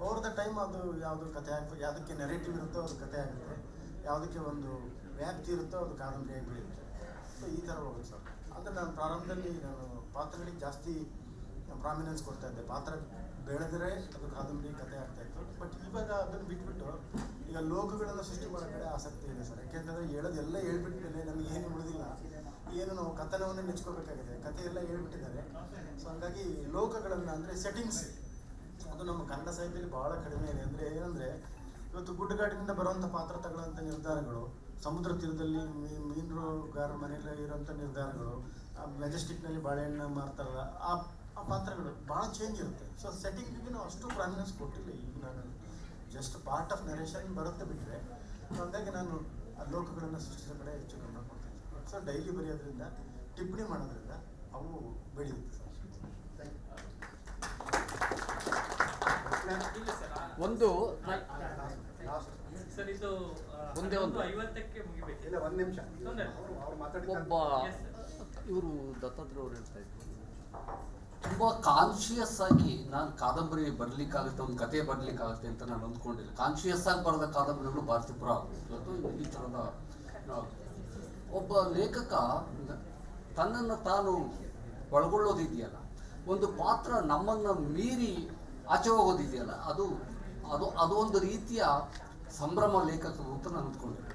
ಓವರ್ ದ ಟೈಮ್ ಅದು ಯಾವುದು ಕತೆ ಆಗ್ತದೆ, ಯಾವುದಕ್ಕೆ ನೆರೇಟಿವ್ ಇರುತ್ತೋ ಅದು ಕತೆ ಆಗುತ್ತೆ, ಯಾವುದಕ್ಕೆ ಒಂದು ವ್ಯಾಪ್ತಿ ಇರುತ್ತೋ ಅದು ಕಾದಂಬರಿಯಾಗಿ ಬೆಳೆಯುತ್ತೆ. ಸೊ ಈ ಥರ ಹೋಗುತ್ತೆ ಸರ್. ಅಂದರೆ ನಾನು ಪ್ರಾರಂಭದಲ್ಲಿ ನಾನು ಪಾತ್ರಗಳಿಗೆ ಜಾಸ್ತಿ ಪ್ರಾಮಿನೆನ್ಸ್ ಕೊಡ್ತಾ ಇದ್ದೆ. ಪಾತ್ರ ಬೆಳೆದರೆ ಅದು ಕಾದಂಬರಿ ಕತೆ ಆಗ್ತಾಯಿತ್ತು. ಬಟ್ ಇವಾಗ ಅದನ್ನು ಬಿಟ್ಬಿಟ್ಟು ಈಗ ಲೋಕಗಳನ್ನು ಸೃಷ್ಟಿ ಮಾಡೋ ಕಡೆ ಆಸಕ್ತಿ ಇದೆ ಸರ್. ಯಾಕೆಂತಂದರೆ ಹೇಳೋದೆಲ್ಲ ಹೇಳ್ಬಿಟ್ಮೇಲೆ ನಮಗೆ ಏನು ಉಳಿದಿಲ್ಲ, ಏನು ನಾವು ಕಥನವನ್ನೇ ನೆಚ್ಕೋಬೇಕಾಗಿದೆ, ಕತೆ ಎಲ್ಲ ಹೇಳ್ಬಿಟ್ಟಿದ್ದಾರೆ. ಸೊ ಹಾಗಾಗಿ ಲೋಕಗಳನ್ನು ಅಂದರೆ ಸೆಟ್ಟಿಂಗ್ಸ್ ಅದು ನಮ್ಮ ಕನ್ನಡ ಸಾಹಿತ್ಯದಲ್ಲಿ ಭಾಳ ಕಡಿಮೆ ಇದೆ. ಅಂದರೆ ಏನಂದರೆ ಇವತ್ತು ಗುಡ್ಡಗಾಡಿನಿಂದ ಬರುವಂಥ ಪಾತ್ರ ತಗೊಳ್ಳೋಂಥ ನಿರ್ಧಾರಗಳು, ಸಮುದ್ರ ತೀರದಲ್ಲಿ ಮೀನುಗಾರ ಮನೆಯಲ್ಲಿ ಇರೋಂಥ ನಿರ್ಧಾರಗಳು, ಮೆಜೆಸ್ಟಿಕ್ನಲ್ಲಿ ಬಾಳೆಹಣ್ಣು ಮಾರ್ತಾರಲ್ಲ ಆ ಪಾತ್ರಗಳು ಭಾಳ ಚೇಂಜ್ ಇರುತ್ತೆ. ಸೊ ಸೆಟ್ಟಿಂಗಿಗೆ ನಾವು ಅಷ್ಟು ಪ್ರಾಮಿನೆನ್ಸ್ ಕೊಟ್ಟಿಲ್ಲ. ಈಗ ನಾನು ಜಸ್ಟ್ ಪಾರ್ಟ್ ಆಫ್ ನರೇಷನ್ ಬರುತ್ತೆ ಬಿಟ್ಟರೆ, ಹಾಗಾಗಿ ನಾನು ಆ ಲೋಕಗಳನ್ನು ಸೃಷ್ಟಿಸೋ ಕಡೆ ಹೆಚ್ಚು ಗಮನ ಕೊಡ್ತೀನಿ. ಸೊ ಡೈಲಿ ಬರೆಯೋದ್ರಿಂದ, ಟಿಪ್ಪಣಿ ಮಾಡೋದ್ರಿಂದ ಅವು ಬೆಳೆಯುತ್ತೆ ಸರ್. ಒಂದು ಸರ್ ಇದು ಒಂದೇ ಒಂದು 50ಕ್ಕೆ ಮುಗಿಬೇಕು. ಇಲ್ಲ, ಒಂದು ನಿಮಿಷ ಅವ್ರು ಮಾತಾಡಿದ ಒಬ್ಬ ಇವರು ದತ್ತಾತ್ರೇಯ ಅವರು ಹೇಳ್ತಾ ಇದ್ರು, ತುಂಬ ಕಾನ್ಶಿಯಸ್ ಆಗಿ ನಾನು ಕಾದಂಬರಿ ಬರಲಿಕ್ಕಾಗುತ್ತೆ, ಒಂದು ಕತೆ ಬರಲಿಕ್ಕಾಗುತ್ತೆ ಅಂತ ನಾನು ಅಂದ್ಕೊಂಡಿಲ್ಲ. ಕಾನ್ಶಿಯಸ್ ಆಗಿ ಬರೆದ ಕಾದಂಬರಿಗಳು ಭಾರತೀಪುರ ಈ ಥರದ ಒಬ್ಬ ಲೇಖಕ ತನ್ನನ್ನು ತಾನು ಒಳಗೊಳ್ಳೋದಿದೆಯಲ್ಲ, ಒಂದು ಪಾತ್ರ ನಮ್ಮನ್ನು ಮೀರಿ ಆಚೆ ಹೋಗೋದಿದೆಯಲ್ಲ, ಅದು ಒಂದು ರೀತಿಯ ಸಂಭ್ರಮ ಲೇಖಕರು ಅಂತ ನಾನು ಅಂದ್ಕೊಂಡಿದ್ದೆ.